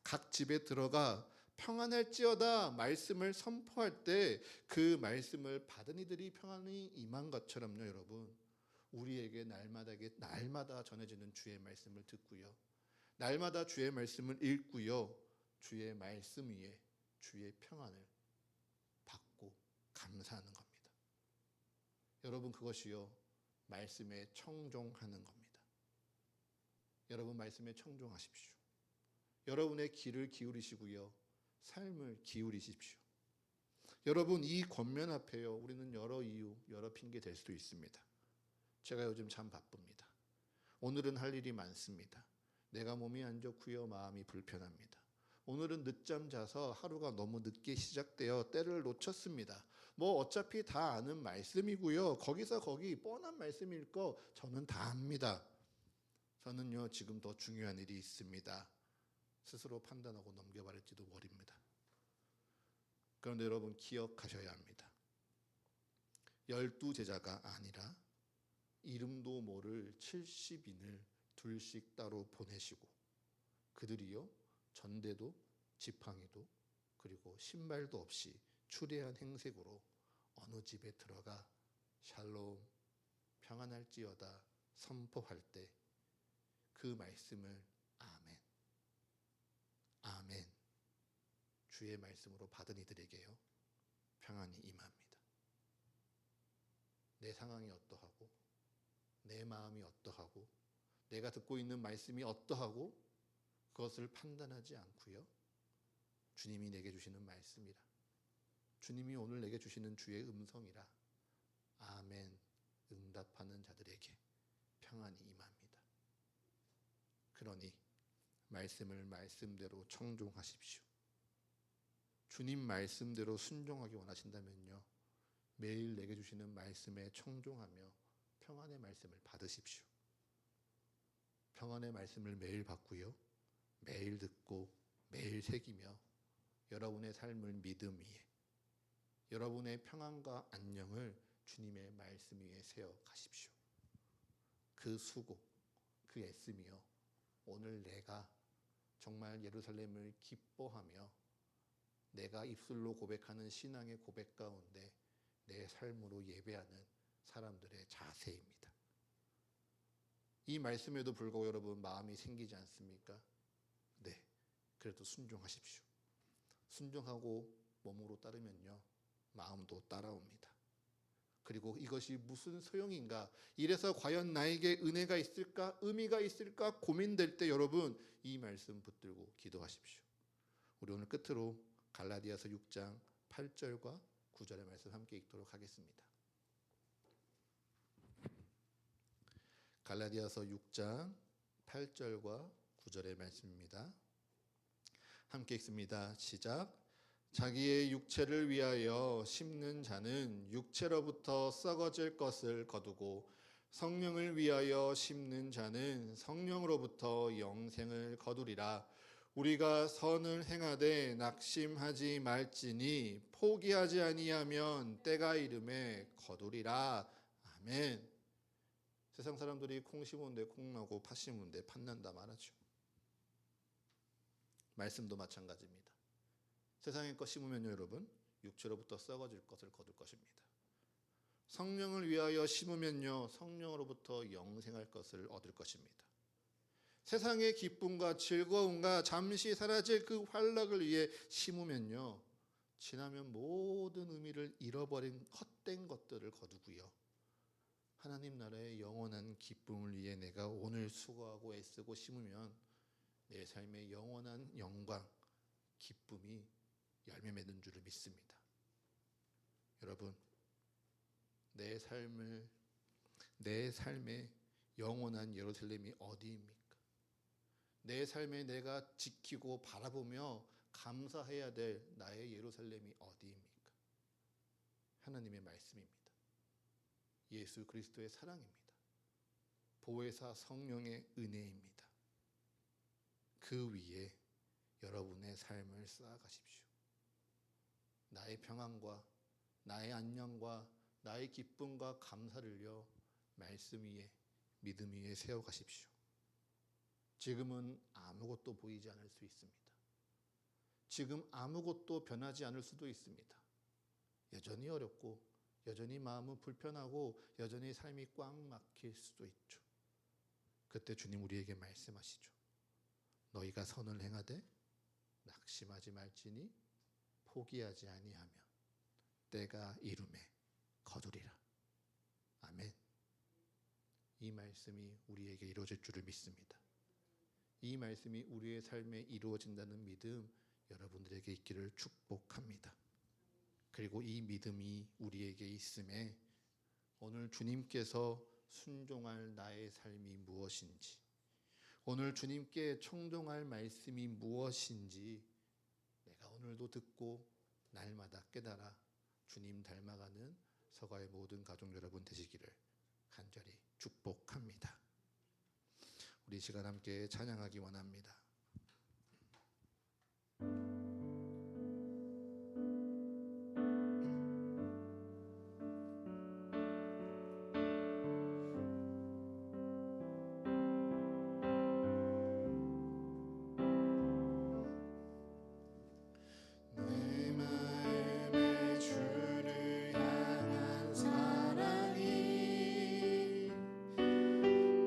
각 집에 들어가 평안할지어다 말씀을 선포할 때 그 말씀을 받은 이들이 평안이 임한 것처럼요, 여러분, 우리에게 날마다 전해지는 주의 말씀을 듣고요, 날마다 주의 말씀을 읽고요, 주의 말씀 위에 주의 평안을 받고 감사하는 겁니다. 여러분, 그것이요 말씀에 청종하는 겁니다. 여러분, 말씀에 청종하십시오. 여러분의 귀를 기울이시고요, 삶을 기울이십시오. 여러분, 이 권면 앞에요, 우리는 여러 이유, 여러 핑계 댈 수도 있습니다. 제가 요즘 참 바쁩니다. 오늘은 할 일이 많습니다. 내가 몸이 안 좋고요, 마음이 불편합니다. 오늘은 늦잠 자서 하루가 너무 늦게 시작되어 때를 놓쳤습니다. 뭐 어차피 다 아는 말씀이고요, 거기서 거기 뻔한 말씀일 거 저는 다 압니다. 저는요 지금 더 중요한 일이 있습니다. 스스로 판단하고 넘겨버릴지도 모릅니다. 그런데 여러분 기억하셔야 합니다. 12제자가 아니라 이름도 모를 70인을 둘씩 따로 보내시고, 그들이요 전대도 지팡이도 그리고 신발도 없이 추레한 행색으로 어느 집에 들어가 샬롬 평안할지어다 선포할 때 그 말씀을 아멘 아멘 주의 말씀으로 받은 이들에게요 평안이 임합니다. 내 상황이 어떠하고 내 마음이 어떠하고 내가 듣고 있는 말씀이 어떠하고 그것을 판단하지 않고요, 주님이 내게 주시는 말씀이라, 주님이 오늘 내게 주시는 주의 음성이라 아멘 응답하는 자들에게 평안이 임합니다. 그러니 말씀을 말씀대로 청종하십시오. 주님 말씀대로 순종하기 원하신다면요, 매일 내게 주시는 말씀에 청종하며 평안의 말씀을 받으십시오. 평안의 말씀을 매일 받고요, 매일 듣고 매일 새기며 여러분의 삶을 믿음 위에, 여러분의 평안과 안녕을 주님의 말씀 위에 세워 가십시오. 그 수고, 그 애씀이요, 오늘 내가 정말 예루살렘을 기뻐하며 내가 입술로 고백하는 신앙의 고백 가운데 내 삶으로 예배하는 사람들의 자세입니다. 이 말씀에도 불구하고 여러분 마음이 생기지 않습니까? 네, 그래도 순종하십시오. 순종하고 몸으로 따르면요 마음도 따라옵니다. 그리고 이것이 무슨 소용인가, 이래서 과연 나에게 은혜가 있을까, 의미가 있을까 고민될 때 여러분 이 말씀 붙들고 기도하십시오. 우리 오늘 끝으로 갈라디아서 6장 8절과 9절의 말씀 함께 읽도록 하겠습니다. 갈라디아서 6장 8절과 9절의 말씀입니다. 함께 읽습니다. 시작. 자기의 육체를 위하여 심는 자는 육체로부터 썩어질 것을 거두고 성령을 위하여 심는 자는 성령으로부터 영생을 거두리라. 우리가 선을 행하되 낙심하지 말지니 포기하지 아니하면 때가 이름에 거두리라. 아멘. 세상 사람들이 콩 심은데 콩 나고 팥 심은데 팥 난다 말하죠. 말씀도 마찬가지입니다. 세상의 것 심으면요 여러분 육체로부터 썩어질 것을 거둘 것입니다. 성령을 위하여 심으면요 성령으로부터 영생할 것을 얻을 것입니다. 세상의 기쁨과 즐거움과 잠시 사라질 그 환락을 위해 심으면요 지나면 모든 의미를 잃어버린 헛된 것들을 거두고요 하나님 나라의 영원한 기쁨을 위해 내가 오늘 수고하고 애쓰고 심으면 내 삶의 영원한 영광, 기쁨이 열매 맺는 줄을 믿습니다. 여러분, 내 삶의 영원한 예루살렘이 어디입니까? 내 삶에 내가 지키고 바라보며 감사해야 될 나의 예루살렘이 어디입니까? 하나님의 말씀입니다. 예수 그리스도의 사랑입니다. 보혜사 성령의 은혜입니다. 그 위에 여러분의 삶을 쌓아가십시오. 나의 평안과 나의 안녕과 나의 기쁨과 감사를요, 말씀 위에, 믿음 위에 세워가십시오. 지금은 아무것도 보이지 않을 수 있습니다. 지금 아무것도 변하지 않을 수도 있습니다. 여전히 어렵고 여전히 마음은 불편하고 여전히 삶이 꽉 막힐 수도 있죠. 그때 주님 우리에게 말씀하시죠. 너희가 선을 행하되 낙심하지 말지니 포기하지 아니하면 때가 이름에 거두리라. 아멘. 이 말씀이 우리에게 이루어질 줄을 믿습니다. 이 말씀이 우리의 삶에 이루어진다는 믿음 여러분들에게 있기를 축복합니다. 그리고 이 믿음이 우리에게 있음에 오늘 주님께서 순종할 나의 삶이 무엇인지, 오늘 주님께 청종할 말씀이 무엇인지 내가 오늘도 듣고 날마다 깨달아 주님 닮아가는 서가의 모든 가족 여러분 되시기를 간절히 축복합니다. 우리 시간 함께 찬양하기 원합니다.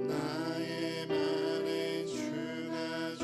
나의 맘에 주가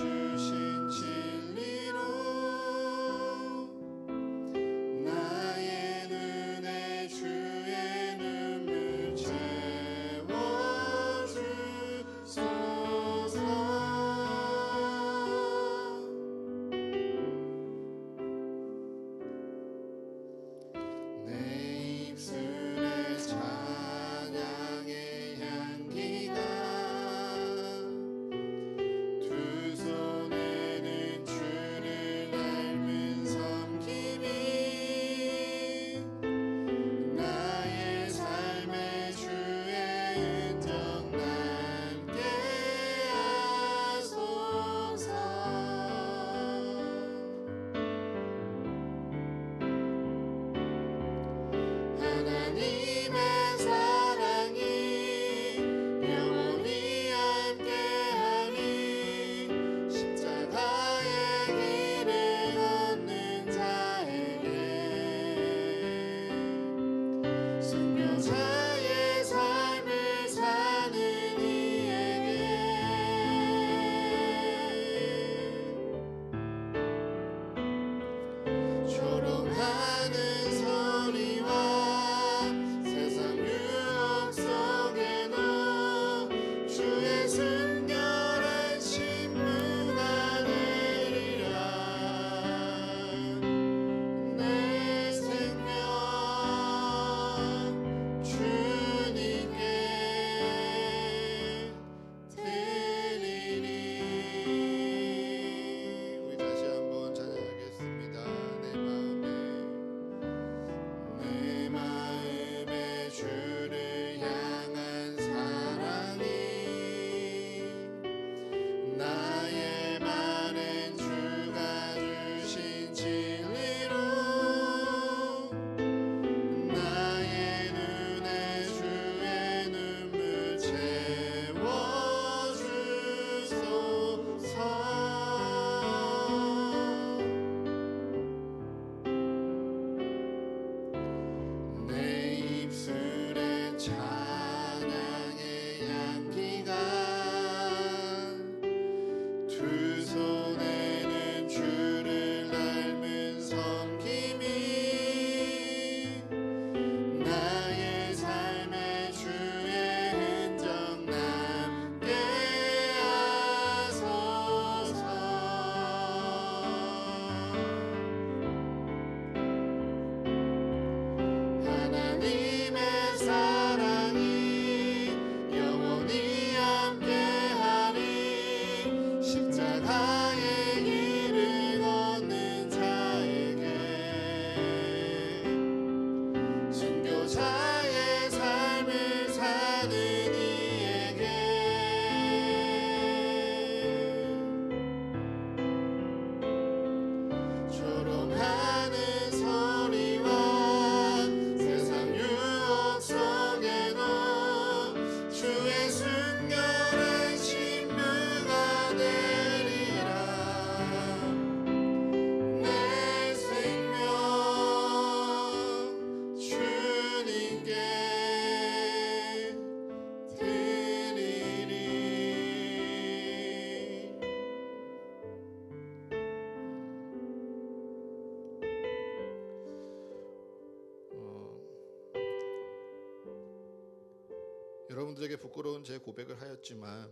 여러분들에게 부끄러운 제 고백을 하였지만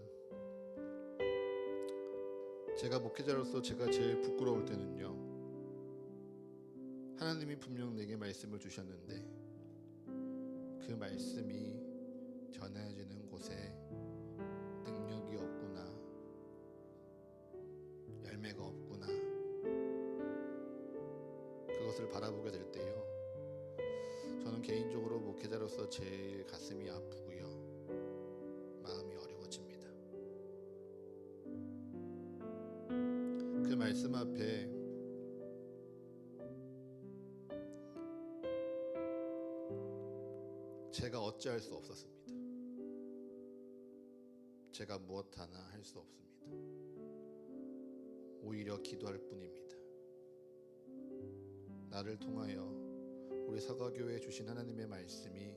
제가 목회자로서 제가 제일 부끄러울 때는요, 하나님이 분명 내게 말씀을 주셨는데 그 말씀이 전해지는 곳에 능력이 없구나, 열매가 없구나, 그것을 바라보게 될 때요, 저는 개인적으로 목회자로서 제일 가슴이 아프고요, 마음이 어려워집니다. 그 말씀 앞에 제가 어찌할 수 없었습니다. 제가 무엇 하나 할 수 없습니다. 오히려 기도할 뿐입니다. 나를 통하여 우리 서가교회에 주신 하나님의 말씀이,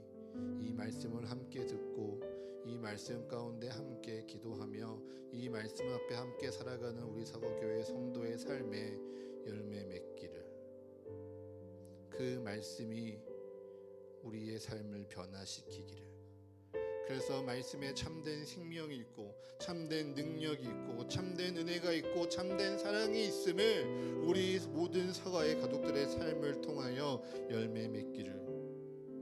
이 말씀을 함께 듣고 이 말씀 가운데 함께 기도하며 이 말씀 앞에 함께 살아가는 우리 서가교회 성도의 삶에 열매 맺기를, 그 말씀이 우리의 삶을 변화시키기를, 그래서 말씀에 참된 생명이 있고 참된 능력이 있고 참된 은혜가 있고 참된 사랑이 있음을 우리 모든 서가의 가족들의 삶을 통하여 열매 맺기를,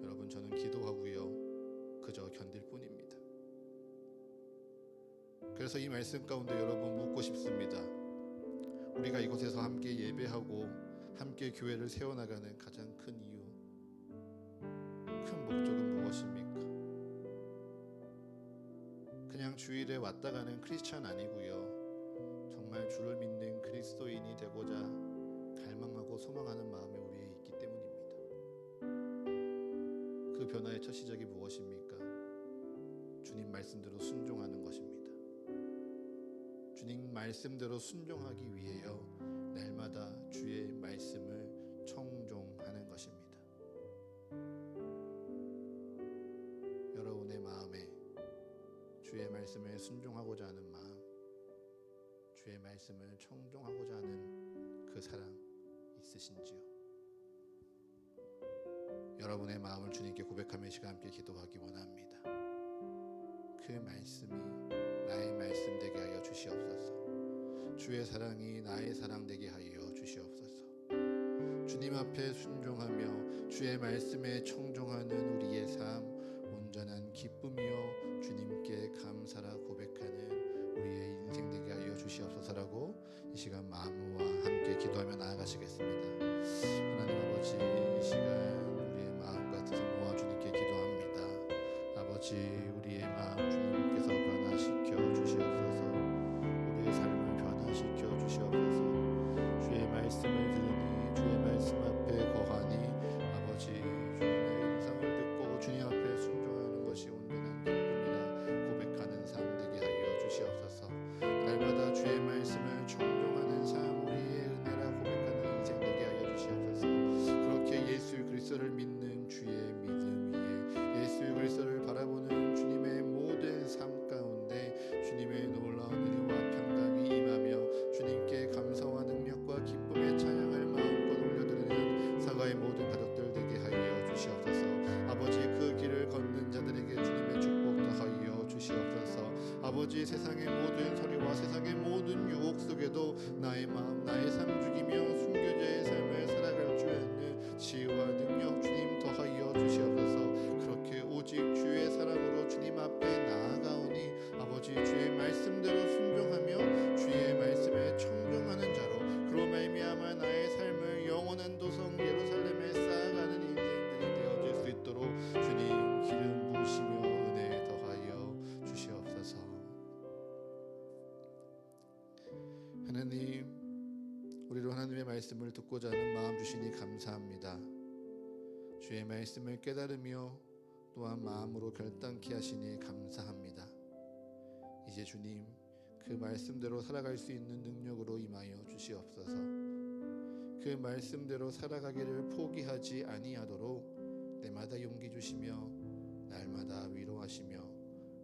여러분, 저는 기도하고요, 그저 견딜 뿐입니다. 그래서 이 말씀 가운데 여러분 묻고 싶습니다. 우리가 이곳에서 함께 예배하고 함께 교회를 세워나가는 가장 큰 이유, 큰 목적은 무엇입니까? 그냥 주일에 왔다 가는 크리스찬 아니고요, 정말 주를 믿는 그리스도인이 되고자 갈망하고 소망하는 마음이 우리에 있기 때문입니다. 그 변화의 첫 시작이 무엇입니까? 주님 말씀대로 순종하는 것입니다. 주님 말씀대로 순종하기 위해요, 날마다 주의 말씀을 청종하는 것입니다. 여러분의 마음에 주의 말씀에 순종하고자 하는 마음, 주의 말씀을 청종하고자 하는 그 사랑 있으신지요? 여러분의 마음을 주님께 고백하며 시간 함께 기도하기 원합니다. 그 말씀이 나의 말씀 되게 하여 주시옵소서. 주의 사랑이 나의 사랑 되게 하여 주시옵소서. 주님 앞에 순종하며 주의 말씀에 청종하는 우리의 삶, 온전한 기쁨이요 주님께 감사라 고백하는 우리의 인생 되게 하여 주시옵소서라고 이 시간 마음과 함께 기도하며 나아가시겠습니다. 하나님 아버지, 이 시간 우리의 마음과 뜻을 모아 주님께 기도합니다. 아버지, 우리의 마음 주님께서 변화시켜 주시옵소서. 우리의 삶을 변화시켜 주시옵소서. 주의 말씀을 들으니 주의 말씀 앞에 거하니 아버지, 주님의 음성을 듣고 주님 앞에 순종하는 것이 온전한 기쁨이라 고백하는 삶 되게 하여 주시옵소서. 날마다 주의 말씀을 청종하는 삶, 우리의 은혜라 고백하는 인생 되게 하여 주시옵소서. 그렇게 예수 그리스도를 믿는 주의 믿음 위에 예수 그리스도를 바라보는 주님의 모든 삶 가운데 주님의 놀라운 은혜와 평강이 임하며 주님께 감사와 능력과 기쁨의 찬양을 마음껏 올려드리는 사가의 모든 가족들 되게 하여 주시옵소서. 아버지, 그 길을 걷는 자들에게 주님의 축복 더하여 주시옵소서. 아버지, 세상의 모든 소리와 세상의 모든 유혹 속에도 나의 마음, 나의 삶 죽이며 순교자의 삶을 살아갈 줄 아는 지혜와 능력 주님 더하여 주시옵소서. 그렇게 오직 주의 사랑으로 주님 앞에 나아가오니 아버지, 주의 말씀대로 순종하며 주의 말씀에 청종하는 자로 그로 말미암아 나의 삶을 영원한 도성 예루살렘에 쌓아가는 인생들이 되어질 수 있도록 주님 기름 부으시며 은혜 더하여 주시옵소서. 하나님, 우리로 하나님의 말씀을 듣고자 하는 마음 주시니 감사합니다. 주의 말씀을 깨달으며 또한 마음으로 결단케 하시니 감사합니다. 이제 주님, 그 말씀대로 살아갈 수 있는 능력으로 임하여 주시옵소서. 그 말씀대로 살아가기를 포기하지 아니하도록 때마다 용기 주시며 날마다 위로하시며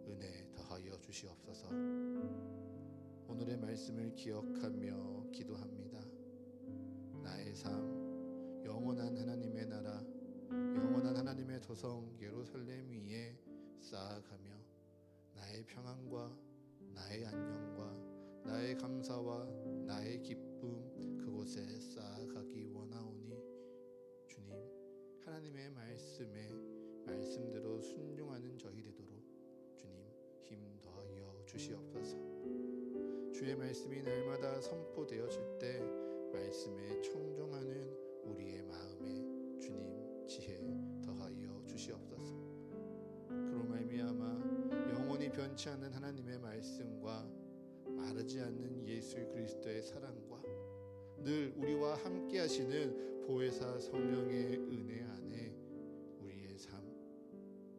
은혜 더하여 주시옵소서. 오늘의 말씀을 기억하며 기도합니다. 나의 삶, 영원한 하나님의 나라, 영원한 하나님의 도성 예루살렘 위에 쌓아가며 나의 평안과 나의 안녕과 나의 감사와 나의 기쁨 그곳에 쌓아가기 원하오니 주님, 하나님의 말씀대로 순종하는 저희 되도록 주님 힘 더하여 주시옵소서. 주의 말씀이 날마다 선포되어질 때 말씀에 청종하는 우리의 마음에 주님 지혜 더하여 주시옵소서. 그로 말미암아 영원히 변치 않는 하나님의 말씀과 마르지 않는 예수 그리스도의 사랑과 늘 우리와 함께 하시는 보혜사 성령의 은혜 안에 우리의 삶,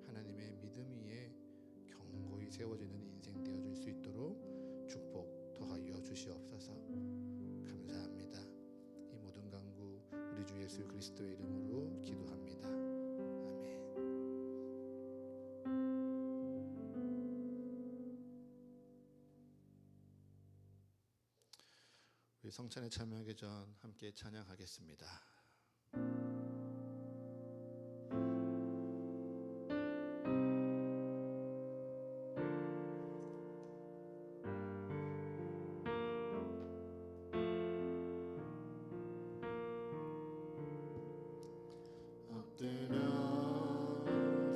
하나님의 믿음 위에 견고히 세워지는 인생 되어줄 수 있도록 축복 더하여 주시옵소서. 감사합니다. 이 모든 간구 우리 주 예수 그리스도의 이름으로 기도합니다. 아멘. 우리 성찬에 참여하기 전 함께 찬양하겠습니다. 엎드려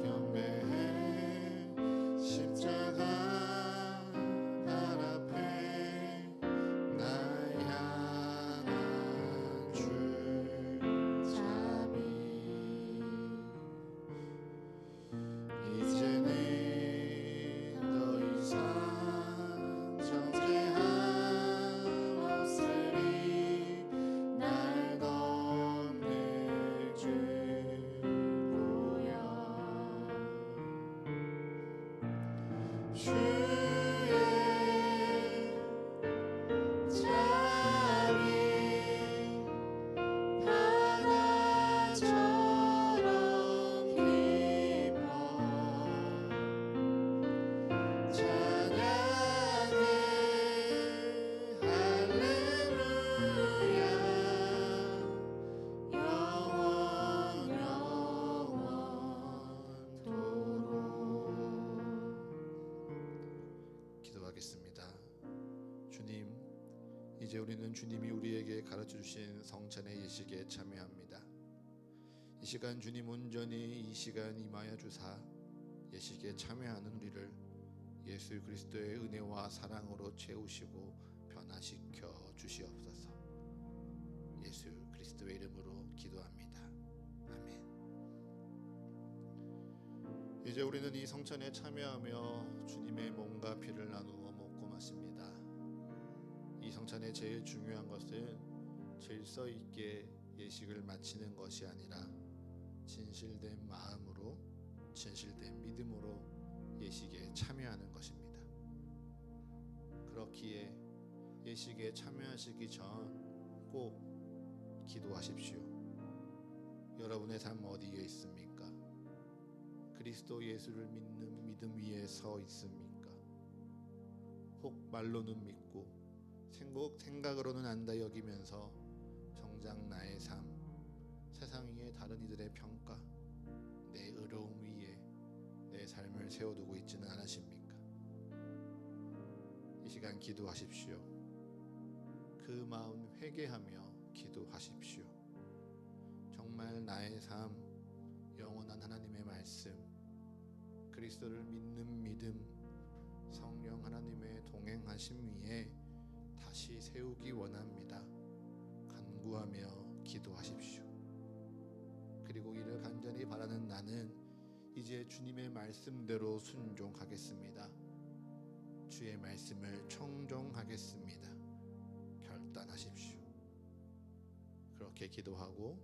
경배해 십자가 발 앞에 날 향한 주 자비 이제는 더 이상 정죄함 없으리 날 덮는 주 보여 주의 자비 바다처럼 깊어 찬양해 할렐루야 영원토록. 기도하겠습니다. 주님, 이제 우리는 주님이 우리에게 가르쳐 주신 성찬의 예식에 참여합니다. 이 시간 주님 온전히 이 시간 임하여 주사 예식에 참여하는 우리를 예수 그리스도의 은혜와 사랑으로 채우시고 변화시켜 주시옵소서. 예수 그리스도의 이름으로 기도합니다. 아멘. 이제 우리는 이 성찬에 참여하며 주님의 몸과 피를 나누어 먹고 마십니다. 이 성찬의 제일 중요한 것은 질서 있게 예식을 마치는 것이 아니라 진실된 마음으로, 진실된 믿음으로 예식에 참여하는 것입니다. 그렇기에 예식에 참여하시기 전 꼭 기도하십시오. 여러분의 삶 어디에 있습니까? 그리스도 예수를 믿는 믿음 위에 서 있습니까? 혹 말로는 믿고 생각으로는 안다 여기면서 정작 나의 삶, 세상 위의 다른 이들의 평가, 내 의로움 위에 내 삶을 세워두고 있지는 않으십니까? 이 시간 기도하십시오. 그 마음 회개하며 기도하십시오. 정말 나의 삶, 영원한 하나님의 말씀, 그리스도를 믿는 믿음, 성령 하나님의 동행하심 위에 다시 세우기 원합니다. 간구하며 기도하십시오. 그리고 이를 간절히 바라는 나는 이제 주님의 말씀대로 순종하겠습니다. 주의 말씀을 청종하겠습니다. 결단하십시오. 그렇게 기도하고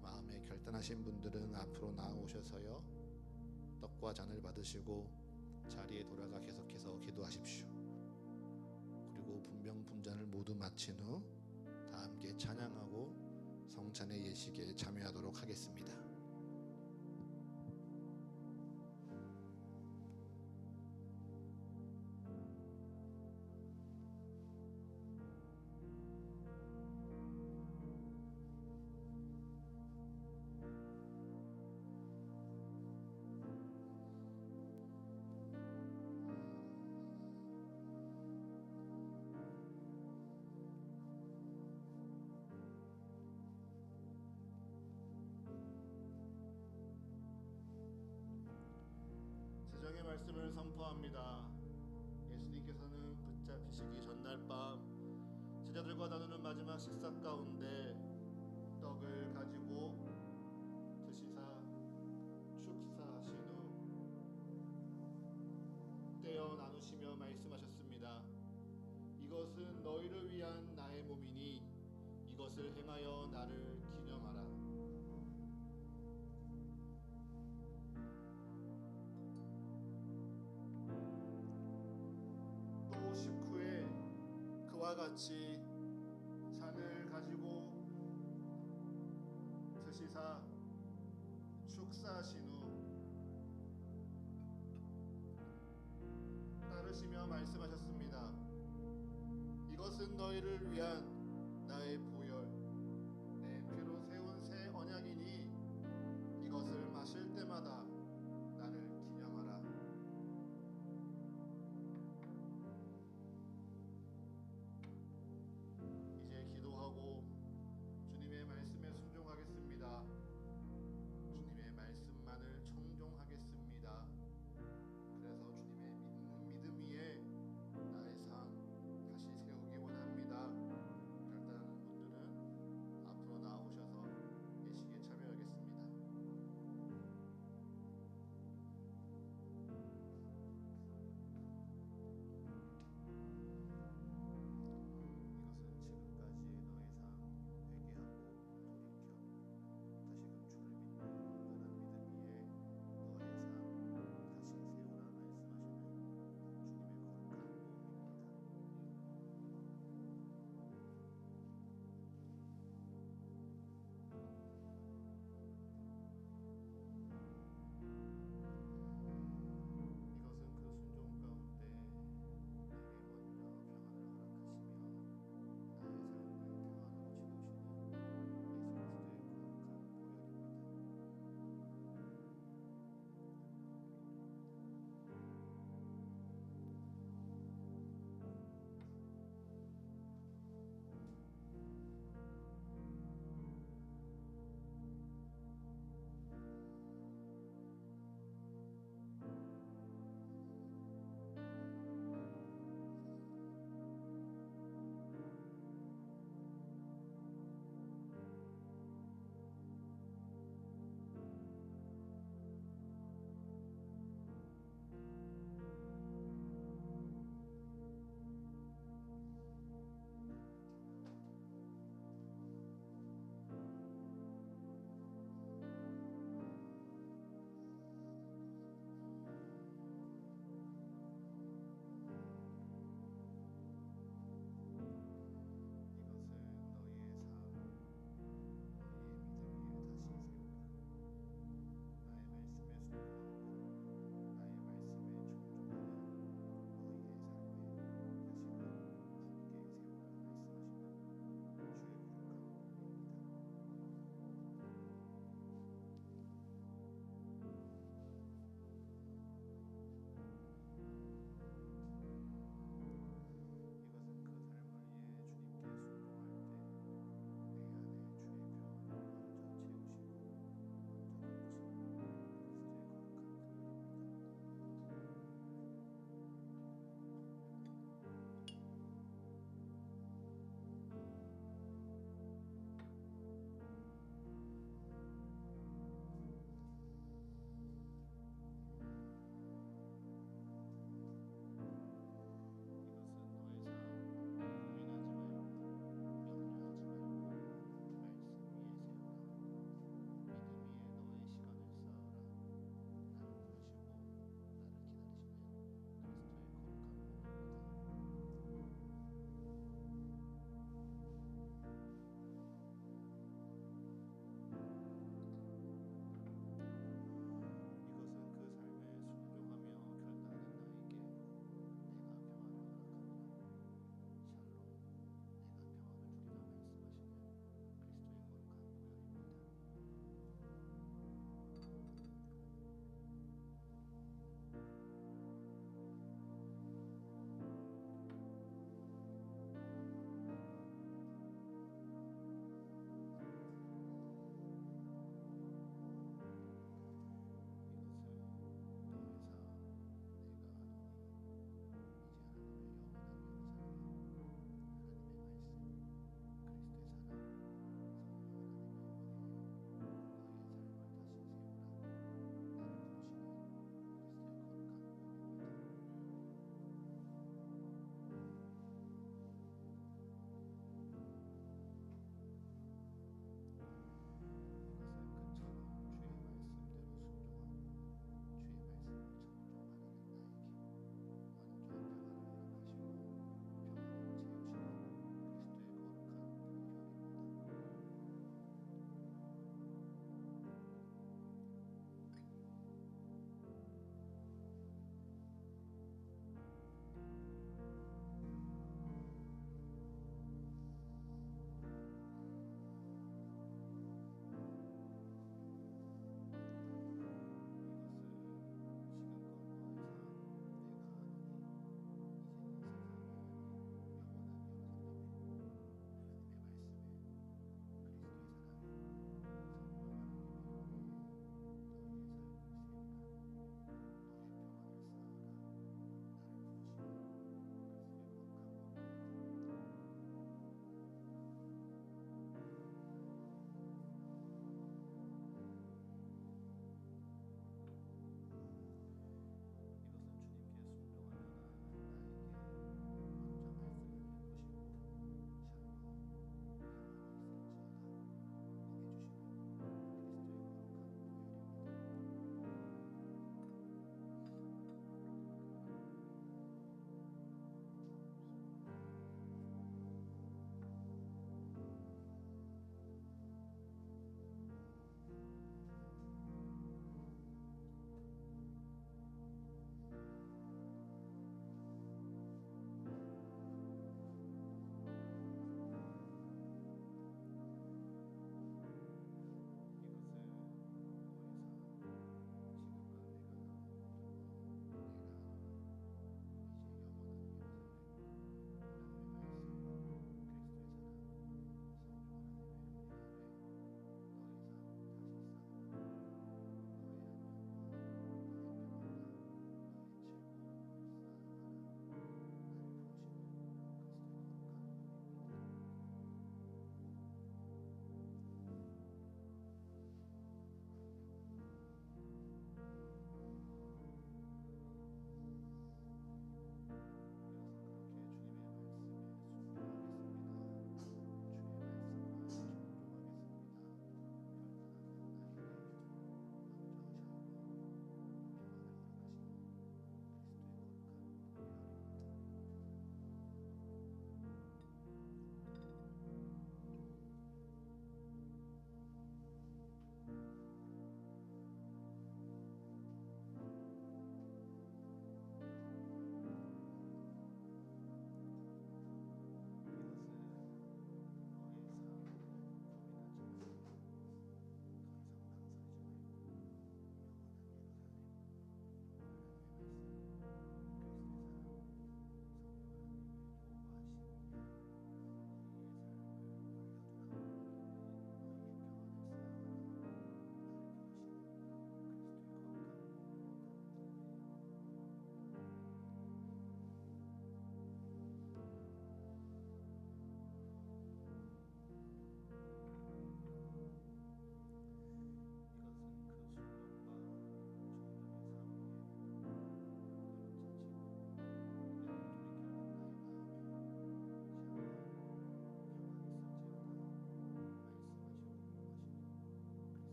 마음에 결단하신 분들은 앞으로 나오셔서요, 떡과 잔을 받으시고 자리에 돌아가 계속해서 기도하십시오. 그리고 분명 분잔을 모두 마친 후 다 함께 찬양하고 성찬의 예식에 참여하도록 하겠습니다. 말씀을 선포합니다. 예수님께서는 붙잡히시기 전날 밤 제자들과 나누는 마지막 식사 가운데 떡을 가지고 드시사 축사하신 후 떼어 나누시며 말씀하셨습니다. 이것은 너희를 위한 나의 몸이니 이것을 행하여 나를 기념하라. 또 식후에 그와 같이 잔을 가지고 드시사 축사하신 후 따르시며 말씀하셨습니다. 이것은 너희를 위한 나의 보혈, 내 피로 세운 새 언약이니 이것을 마실 때마다 나를 기념하라. 이제 기도하고 주님의 말씀에 순종하겠습니다. 주님의 말씀만을 청종하겠습니다. 그래서 주님의 믿는 믿음 위에 나의 삶 다시 세우기 원합니다. 결단하는 분들은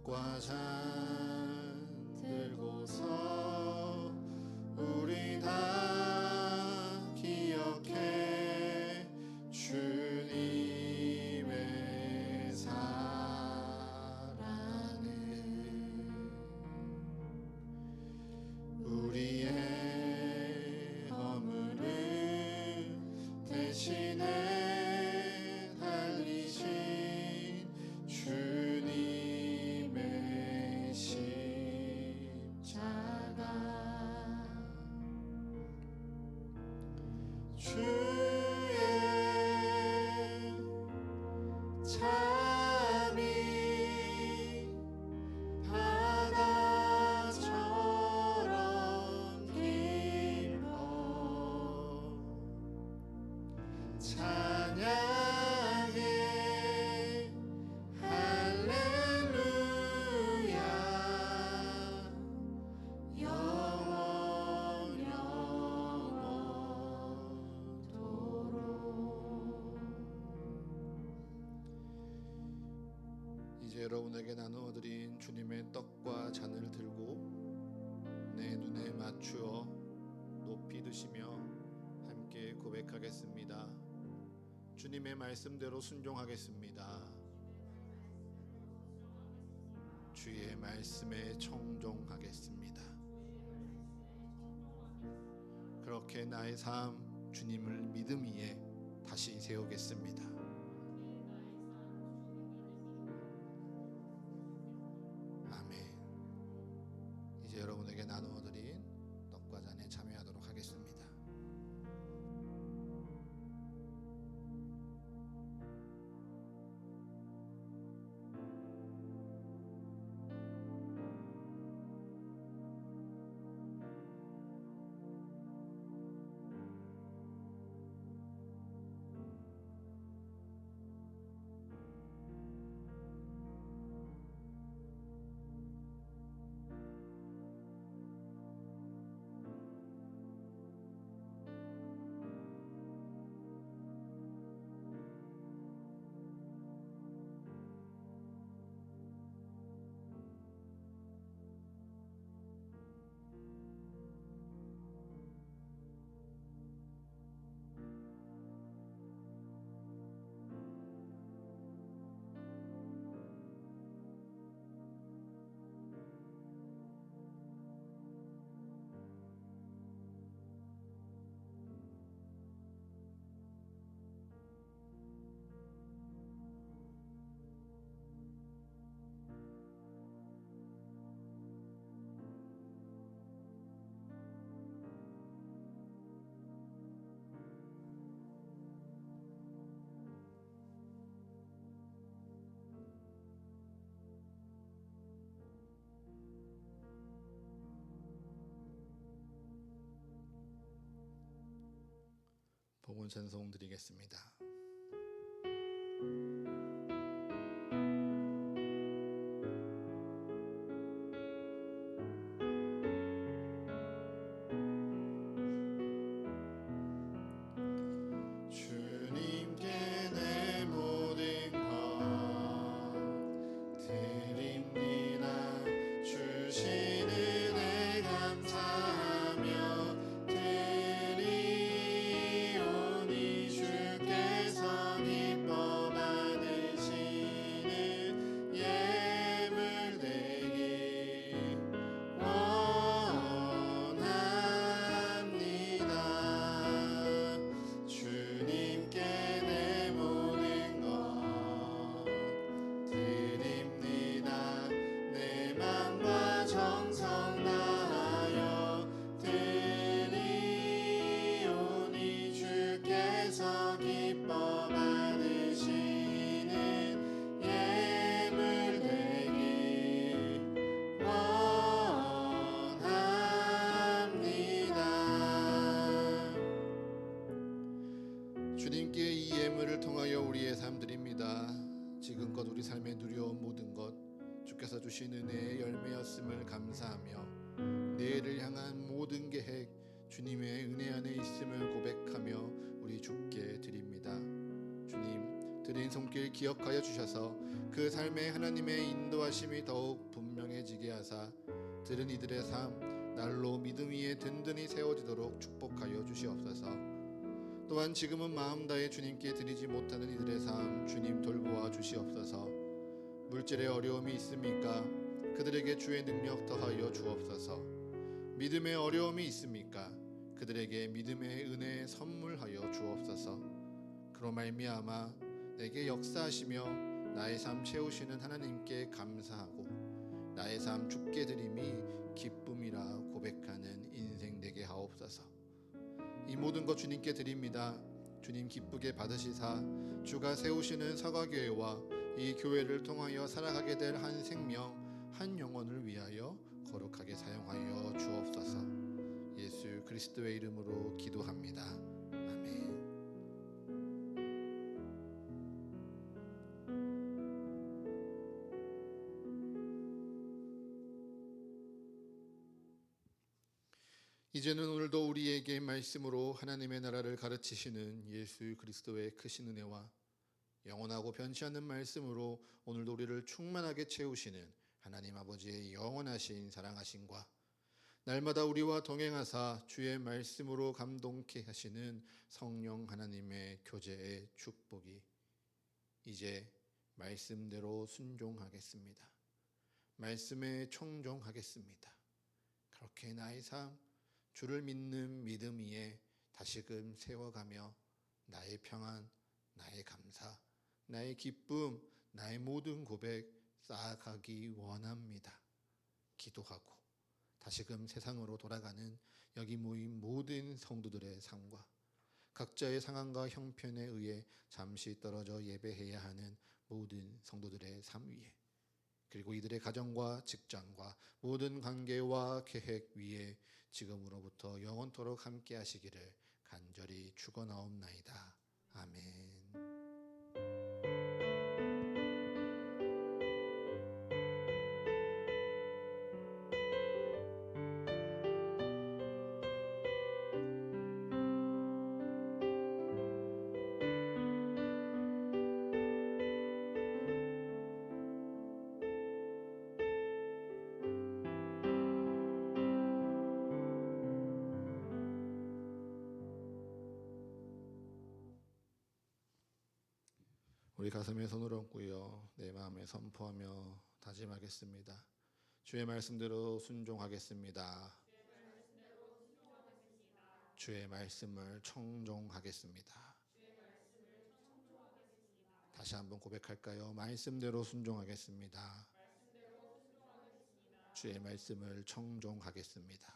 떡과 잔 들고서 우리 다 기억해 주님의 사랑을 우리의 허물을 대신해 달리신 주님의 십자가 주의 참이 바다처럼 깊어 찬양해 할렐루야 영원 영원토록. 이제 여러분에게 나누어 드린 주님의 떡과 잔을 들고 내 눈에 맞추어 높이 드시며 함께 고백하겠습니다. 주님의 말씀대로 순종하겠습니다. 주의 말씀에 청종하겠습니다. 그렇게 나의 삶 주님을 믿음 위에 다시 세우겠습니다. 아멘. 이제 여러분에게 나누어 드린 떡과 잔에 참여하도록 하겠습니다. 복음 찬송 드리겠습니다. 주님께 내 모든 것 드립니다. 주신 은혜 감사하며 드리오니 주께서 기뻐 받으시는 예물 되기 원합니다. 주님께 내 모든 것 드립니다. 내 맘과 정성 다하여 드리오니 주께서 기뻐 받으시는 예물 되기 원합니다. 주님께 이 예물을 통하여 우리의 삶 드립니다. 지금껏 우리 삶에 누려온 모든 것 주께서 주신 은혜의 열매였음을 감사하며 내일을 향한 모든 계획 주님의 은혜 안에 있음을 고백하며 우리 주께 드립니다. 주님, 드린 손길 기억하여 주셔서 그 삶에 하나님의 인도하심이 더욱 분명해지게 하사 들은 이들의 삶 날로 믿음 위에 든든히 세워지도록 축복하여 주시옵소서. 또한 지금은 마음 다해 주님께 드리지 못하는 이들의 삶 주님 돌보아 주시옵소서. 물질의 어려움이 있습니까? 그들에게 주의 능력 더하여 주옵소서. 믿음의 어려움이 있습니까? 그들에게 믿음의 은혜 선물하여 주옵소서. 그로 말미암아 내게 역사하시며 나의 삶 채우시는 하나님께 감사하고 나의 삶 주께 드림이 기쁨이라 고백하는 인생 되게 하옵소서. 이 모든 것 주님께 드립니다. 주님 기쁘게 받으시사 주가 세우시는 사과교회와 이 교회를 통하여 살아가게 될 한 생명 한 영혼을 위하여 거룩하게 사용하여 주옵소서. 예수 그리스도의 이름으로 기도합니다. 아멘. 이제는 오늘도 우리에게 말씀으로 하나님의 나라를 가르치시는 예수 그리스도의 크신 은혜와 영원하고 변치 않는 말씀으로 오늘도 우리를 충만하게 채우시는 하나님 아버지의 영원하신 사랑하심과 날마다 우리와 동행하사 주의 말씀으로 감동케 하시는 성령 하나님의 교제의 축복이 이제 말씀대로 순종하겠습니다. 말씀에 청종하겠습니다. 그렇게 나의 삶 주를 믿는 믿음 위에 다시금 세워가며 나의 평안, 나의 감사, 나의 기쁨, 나의 모든 고백 쌓아가기 원합니다. 기도하고 다시금 세상으로 돌아가는 여기 모인 모든 성도들의 삶과 각자의 상황과 형편에 의해 잠시 떨어져 예배해야 하는 모든 성도들의 삶 위에 그리고 이들의 가정과 직장과 모든 관계와 계획 위에 지금으로부터 영원토록 함께 하시기를 간절히 축원하옵나이다. 아멘. 우리 가슴에 손을 얹고요. 내 마음에 선포하며 다짐하겠습니다. 주의 말씀대로 순종하겠습니다. 주의 말씀을 청종하겠습니다. 다시 한번 고백할까요? 말씀대로 순종하겠습니다. 주의 말씀을 청종하겠습니다.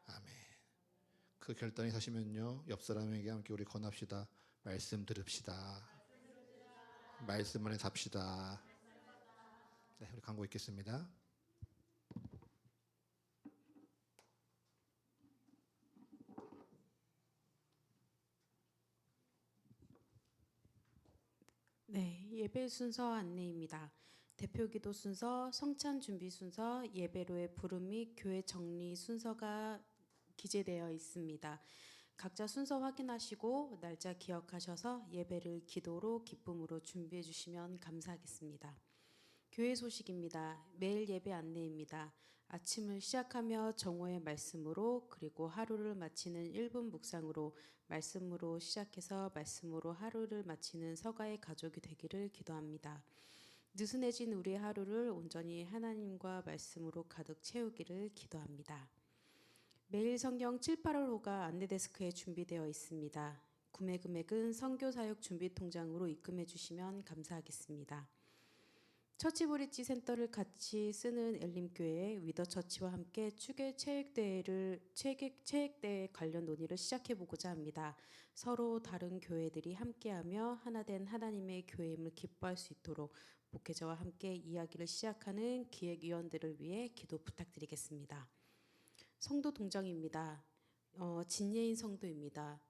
아멘. 그 결단이 서시면요. 옆 사람에게 함께 우리 권합시다. 말씀 들읍시다. 말씀 안에 삽시다. 네, 우리 간구 있겠습니다. 네, 예배 순서 안내입니다. 대표기도 순서, 성찬 준비 순서, 예배로의 부름 및 교회 정리 순서가 기재되어 있습니다. 각자 순서 확인하시고 날짜 기억하셔서 예배를 기도로 기쁨으로 준비해 주시면 감사하겠습니다. 교회 소식입니다. 매일 예배 안내입니다. 아침을 시작하며 정오의 말씀으로 그리고 하루를 마치는 1분 묵상으로 말씀으로 시작해서 말씀으로 하루를 마치는 서가의 가족이 되기를 기도합니다. 느슨해진 우리의 하루를 온전히 하나님과 말씀으로 가득 채우기를 기도합니다. 매일 성경 7, 8월호가 안내데스크에 준비되어 있습니다. 구매 금액은 선교사역 준비통장으로 입금해 주시면 감사하겠습니다. 처치브릿지 센터를 같이 쓰는 엘림교회 위더처치와 함께 추계 체육대회 관련 논의를 시작해보고자 합니다. 서로 다른 교회들이 함께하며 하나된 하나님의 교회임을 기뻐할 수 있도록 목회자와 함께 이야기를 시작하는 기획위원들을 위해 기도 부탁드리겠습니다. 성도 동정입니다. 진예인 성도입니다.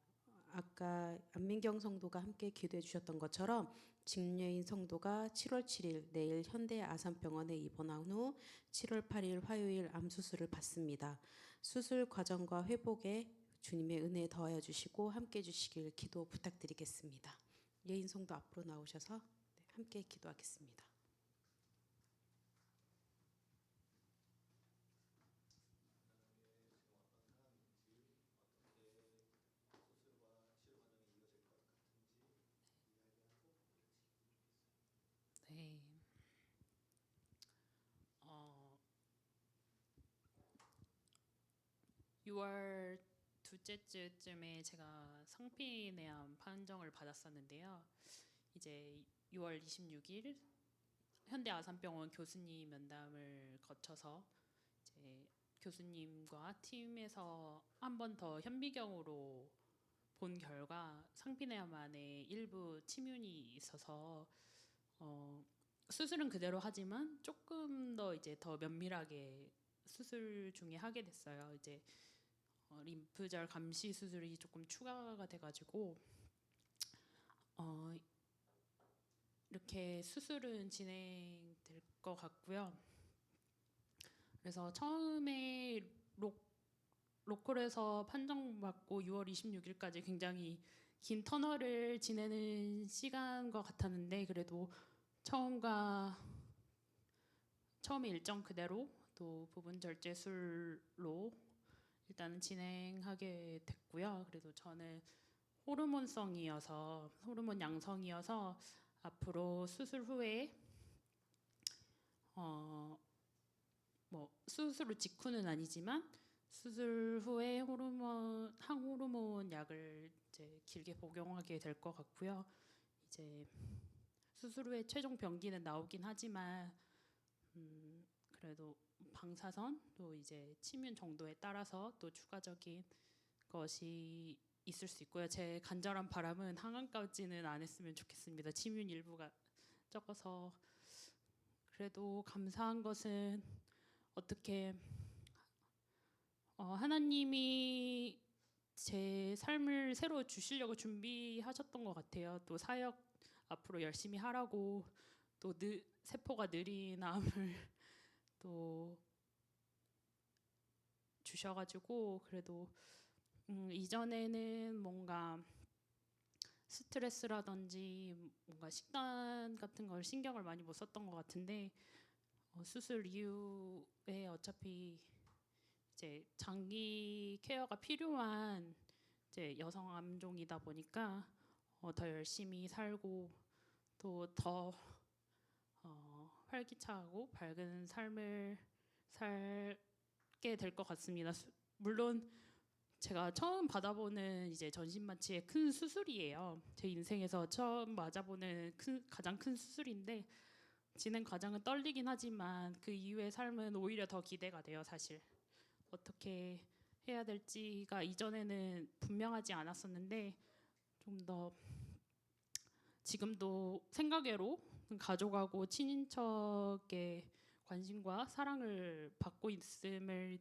아까 안민경 성도가 함께 기도해 주셨던 것처럼 진예인 성도가 7월 7일 내일 현대 아산병원에 입원한 후 7월 8일 화요일 암 수술을 받습니다. 수술 과정과 회복에 주님의 은혜 더하여 주시고 함께 해주시길 기도 부탁드리겠습니다. 예인송도 앞으로 나오셔서 함께 기도하겠습니다. 네. 어, 6월 둘째 주쯤에 제가 상피내암 판정을 받았었는데요. 이제 6월 26일 현대 아산병원 교수님 면담을 거쳐서 이제 교수님과 팀에서 한 번 더 현미경으로 본 결과 상피내암 안에 일부 침윤이 있어서 수술은 그대로 하지만 조금 더 이제 더 면밀하게 수술 중에 하게 됐어요. 이제 림프절 감시 수술이 조금 추가가 돼가지고 이렇게 수술은 진행될 것 같고요. 그래서 처음에 로컬에서 판정받고 6월 26일까지 굉장히 긴 터널을 지내는 시간과 같았는데 그래도 처음에 일정 그대로 또 부분 절제술로 일단은 진행하게 됐고요. 그래도 저는 호르몬 양성이어서 앞으로 수술 후에 뭐 수술 후 직후는 아니지만 수술 후에 항호르몬 약을 이제 길게 복용하게 될 것 같고요. 이제 수술 후에 최종 병기는 나오긴 하지만 그래도 방사선 또 이제 침윤 정도에 따라서 또 추가적인 것이 있을 수 있고요. 제 간절한 바람은 항암까지는 안 했으면 좋겠습니다. 침윤 일부가 적어서. 그래도 감사한 것은 어떻게 하나님이 제 삶을 새로 주시려고 준비하셨던 것 같아요. 또 사역 앞으로 열심히 하라고 또 세포가 느린 암을 또 주셔가지고 그래도 이전에는 뭔가 스트레스라든지 뭔가 식단 같은 걸 신경을 많이 못 썼던 것 같은데 수술 이후에 어차피 이제 장기 케어가 필요한 이제 여성 암종이다 보니까 더 열심히 살고 또 더 활기차고 밝은 삶을 살게 될 것 같습니다. 물론 제가 처음 받아보는 이제 전신마취의 큰 수술이에요. 제 인생에서 처음 맞아보는 가장 큰 수술인데 진행 과정은 떨리긴 하지만 그 이후의 삶은 오히려 더 기대가 돼요. 사실 어떻게 해야 될지가 이전에는 분명하지 않았었는데 좀 더 지금도 생각외로 가족하고 친인척의 관심과 사랑을 받고 있음을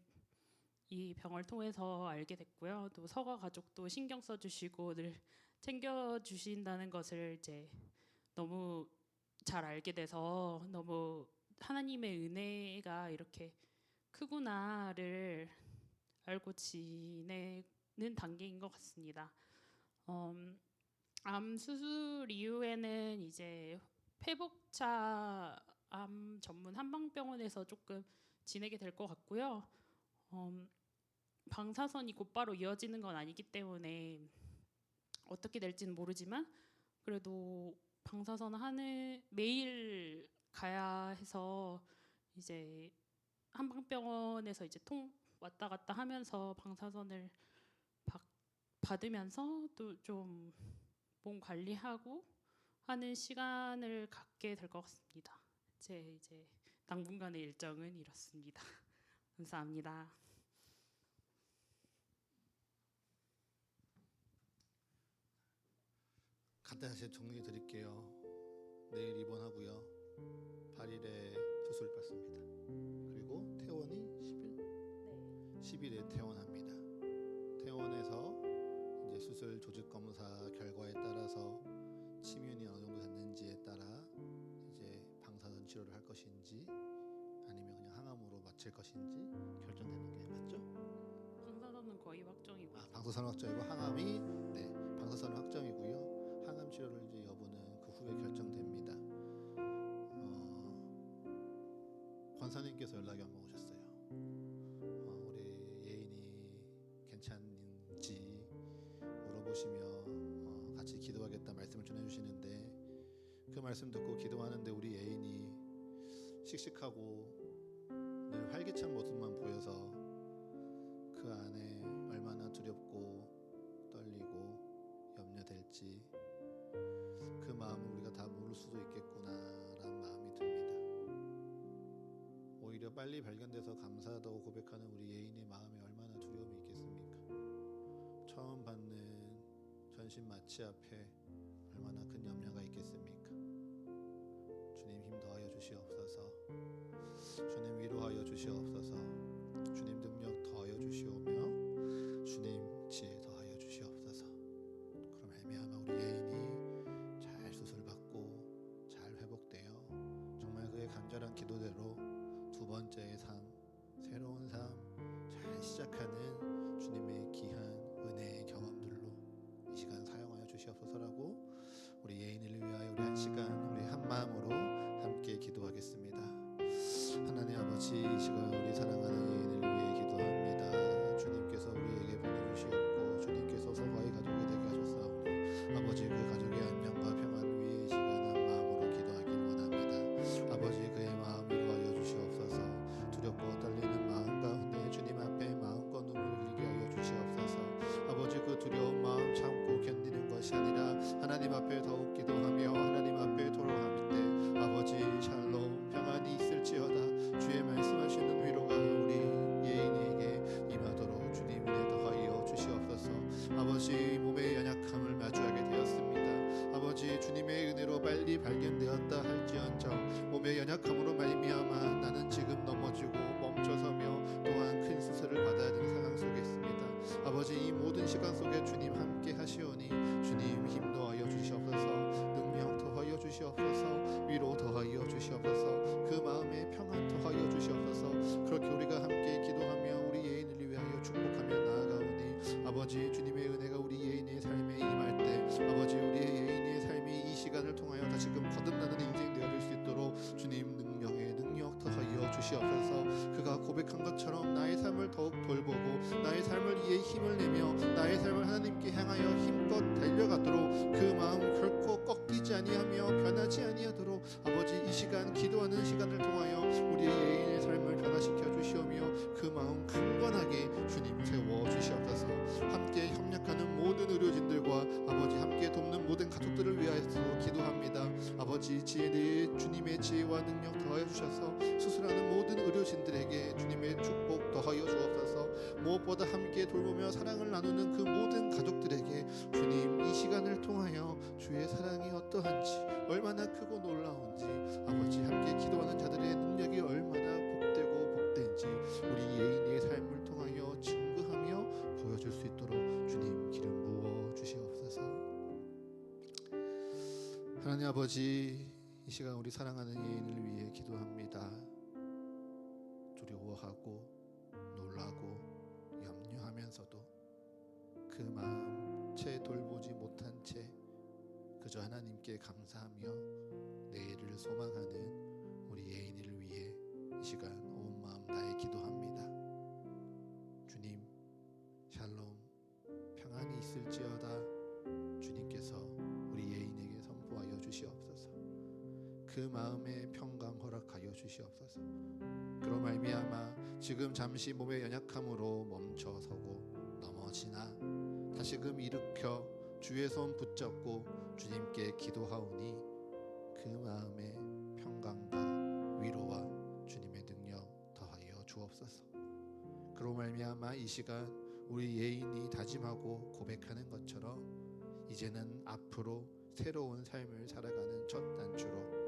이 병을 통해서 알게 됐고요. 또 서가 가족도 신경 써주시고 늘 챙겨주신다는 것을 이제 너무 잘 알게 돼서 너무 하나님의 은혜가 이렇게 크구나를 알고 지내는 단계인 것 같습니다. 암 수술 이후에는 이제 회복차 암 전문 한방병원에서 조금 지내게 될 것 같고요. 방사선이 곧바로 이어지는 건 아니기 때문에 어떻게 될지는 모르지만 그래도 방사선 매일 가야 해서 이제 한방병원에서 이제 왔다 갔다 하면서 방사선을 받으면서 또 좀 몸 관리하고 하는 시간을 갖게 될 것 같습니다. 제 이제 당분간의 일정은 이렇습니다. 감사합니다. 간단하게 정리해 드릴게요. 내일 입원하고요. 8일에 수술 받습니다. 그리고 퇴원이 10일에 퇴원합니다. 퇴원해서 이제 수술 조직 검사 결과에 따라서 침윤이 어느 정도 됐는지에 따라 이제 방사선 치료를 할 것인지 아니면 그냥 항암으로 마칠 것인지 결정되는 게 맞죠? 방사선은 거의 확정이고. 방사선 확정이고 항암이 방사선 확정이고요. 항암 치료를 이제 여부는 그 후에 결정됩니다. 권사님께서 연락이 한번 오셨어요. 우리 예인이 괜찮은지 물어보시며 같이 기도하겠다 말씀을 전해주시는데, 그 말씀 듣고 기도하는데 우리 예인이 씩씩하고 늘 활기찬 모습만 보여서 그 안에 얼마나 두렵고 떨리고 염려될지 그 마음을 우리가 다 모를 수도 있겠구나라는 마음이 듭니다. 오히려 빨리 발견돼서 감사하다고 고백하는 우리 예인의 마음에 얼마나 두려움이 있겠습니까? 처음 받는 전신 마취 앞에 얼마나 큰 염려가 있겠습니까? 주님 힘 더하여 주시옵소서. 주님 위로하여 주시옵소서. 주님 능력 더하여 주시오며 주님 지혜 더하여 주시옵소서. 그럼 말미암아 우리 예인이 잘 수술받고 잘 회복되어 정말 그의 간절한 기도대로 두 번째의 삶, 새로운 삶 잘 시작하는 주님의 귀한 은혜의 경험들로 이 시간 사용하여 주시옵소서라고 우리 예인을 위하여 우리 한 시간 우리 한 마음으로 함께 기도하겠습니다. 하나님 아버지, 이 시간 우리 사랑하는 예인을 위해 기도합니다. 주님께서 우리에게 보내주시었고 주님께서 서가의 가족이 되게 하셨사오니 아버지 그 가족의 안녕과 평안 위에 이 시간 한 마음으로 기도하기를 원합니다. 아버지 그의 마음 위로하여 주시옵소서. 두렵고 떨리는 마음 가운데 주님 앞에 마음과 눈물을 흘리게 하여 주시옵소서. 아버지 그 두려운 마음 참고 견디는 것이 아니라 하나님 앞에 더욱 기도하며 하나님 앞에 돌아갈 때 아버지 샬롬 평안이 있을지어다 주의 말씀하시는 위로가 우리 예인에게 임하도록 주님 은혜 더하여 주시옵소서. 아버지 몸의 연약함을 마주하게 되었습니다. 아버지 주님의 은혜로 빨리 발견되었다 할지언정 몸의 연약함으로 말미암아 나는 지금 넘어지고 멈춰서며 또한 큰 수술을 받아야 되는 상황 속에 있습니다. 아버지 이 모든 시간 속에 주님 함께 하시오니 주님 힘 더하여 주시옵소서. 능력 더하여 주시옵소서. 위로 더하여 주시옵소서. 그 마음에 평안 더하여 주시옵소서. 그렇게 우리가 함께 기도하며 우리 예인을 위하여 축복하며 나아가오니 아버지 주님의 은혜가 우리 예인의 삶에 임할 때 아버지 우리의 예인의 삶이 이 시간을 통하여 다시금 거듭나는 인생 되어질 수 있도록 주님 능력의 능력 더하여 주시옵소서. 그가 고백한 것처럼 나의 삶을 더욱 돌보고 나의 삶을 위해 힘을 내며 나의 삶을 하나님께 향하여 힘껏 달려가도록 그 마음 결코 꺾이지 아니하며 변하지 아니하도록 아버지 이 시간 기도하는 시간을 통하여 우리의 예인의 삶을 변화시켜 주시오며 그 마음 큰건하게 주님 세워 주시옵소서. 함께 협력하는 모든 의료진들과 아버지 함께 돕는 모든 가족들을 위하여서 기도합니다. 아버지 주님의 지혜와 능력 더하여 주셔서 수술하는 모든 의료진들에게 주님의 축복 더하여 주옵소서. 무엇보다 함께 돌보며 사랑을 나누는 그 모든 가족들에게 주님 이 시간을 통하여 주의 사랑이 어떠한지 얼마나 크고 놀라운지 아버지 함께 기도하는 자들의 능력이 얼마나 복되고 복된지 우리 예인의 삶을 통하여 증거하며 보여줄 수 있도록 주님 기름 부어 주시옵소서. 하나님 아버지 이 시간 우리 사랑하는 예인을 위해 기도합니다. 두려워하고 놀라고 염려하면서도 그 마음 채 돌보지 못한 채 그저 하나님께 감사하며 내일을 소망하는 우리 예인을 위해 이 시간 온 마음 다해 기도합니다. 주님 샬롬 평안이 있을지어다 주님께서 우리 예인에게 선포하여 주시옵소서. 그 마음의 평강 허락하여 주시옵소서. 그로 말미암아 지금 잠시 몸의 연약함으로 멈춰서고 넘어지나 다시금 일으켜 주의 손 붙잡고 주님께 기도하오니 그 마음의 평강과 위로와 주님의 능력 더하여 주옵소서. 그로 말미암아 이 시간 우리 예인이 다짐하고 고백하는 것처럼 이제는 앞으로 새로운 삶을 살아가는 첫 단추로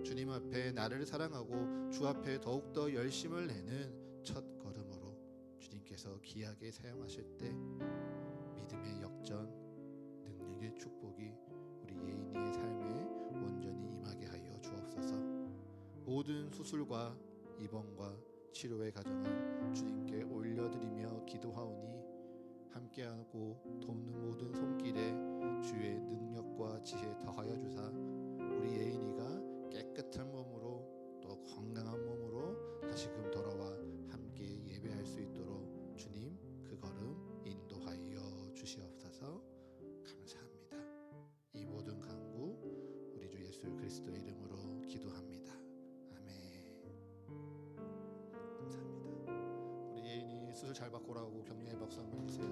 주님 앞에 나를 사랑하고 주 앞에 더욱더 열심을 내는 첫 걸음으로 주님께서 귀하게 사용하실 때 믿음의 역전, 능력의 축복이 우리 예인이의 삶에 온전히 임하게 하여 주옵소서. 모든 수술과 입원과 치료의 과정을 주님께 올려드리며 기도하오니 함께하고 돕는 모든 손길에 주의 능력과 지혜 더하여 주사 우리 예인이가 깨끗한 몸으로 또 건강한 몸으로 다시금 돌아와 함께 예배할 수 있도록 주님 그 걸음 인도하여 주시옵소서. 감사합니다. 이 모든 간구 우리 주 예수 그리스도의 이름으로 기도합니다. 아멘. 감사합니다. 우리 예인이 수술 잘 받고 오라고 격려의 박수 한번 해주세요.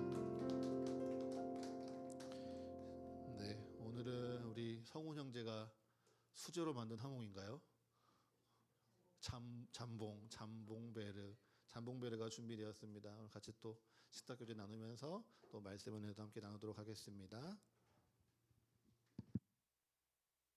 네, 오늘은 우리 성훈 형제가 수저로 만든 하몽인가요? 잠봉베르가 준비되었습니다. 오늘 같이 또 식사 교제 나누면서 또 말씀 은혜도 함께 나누도록 하겠습니다.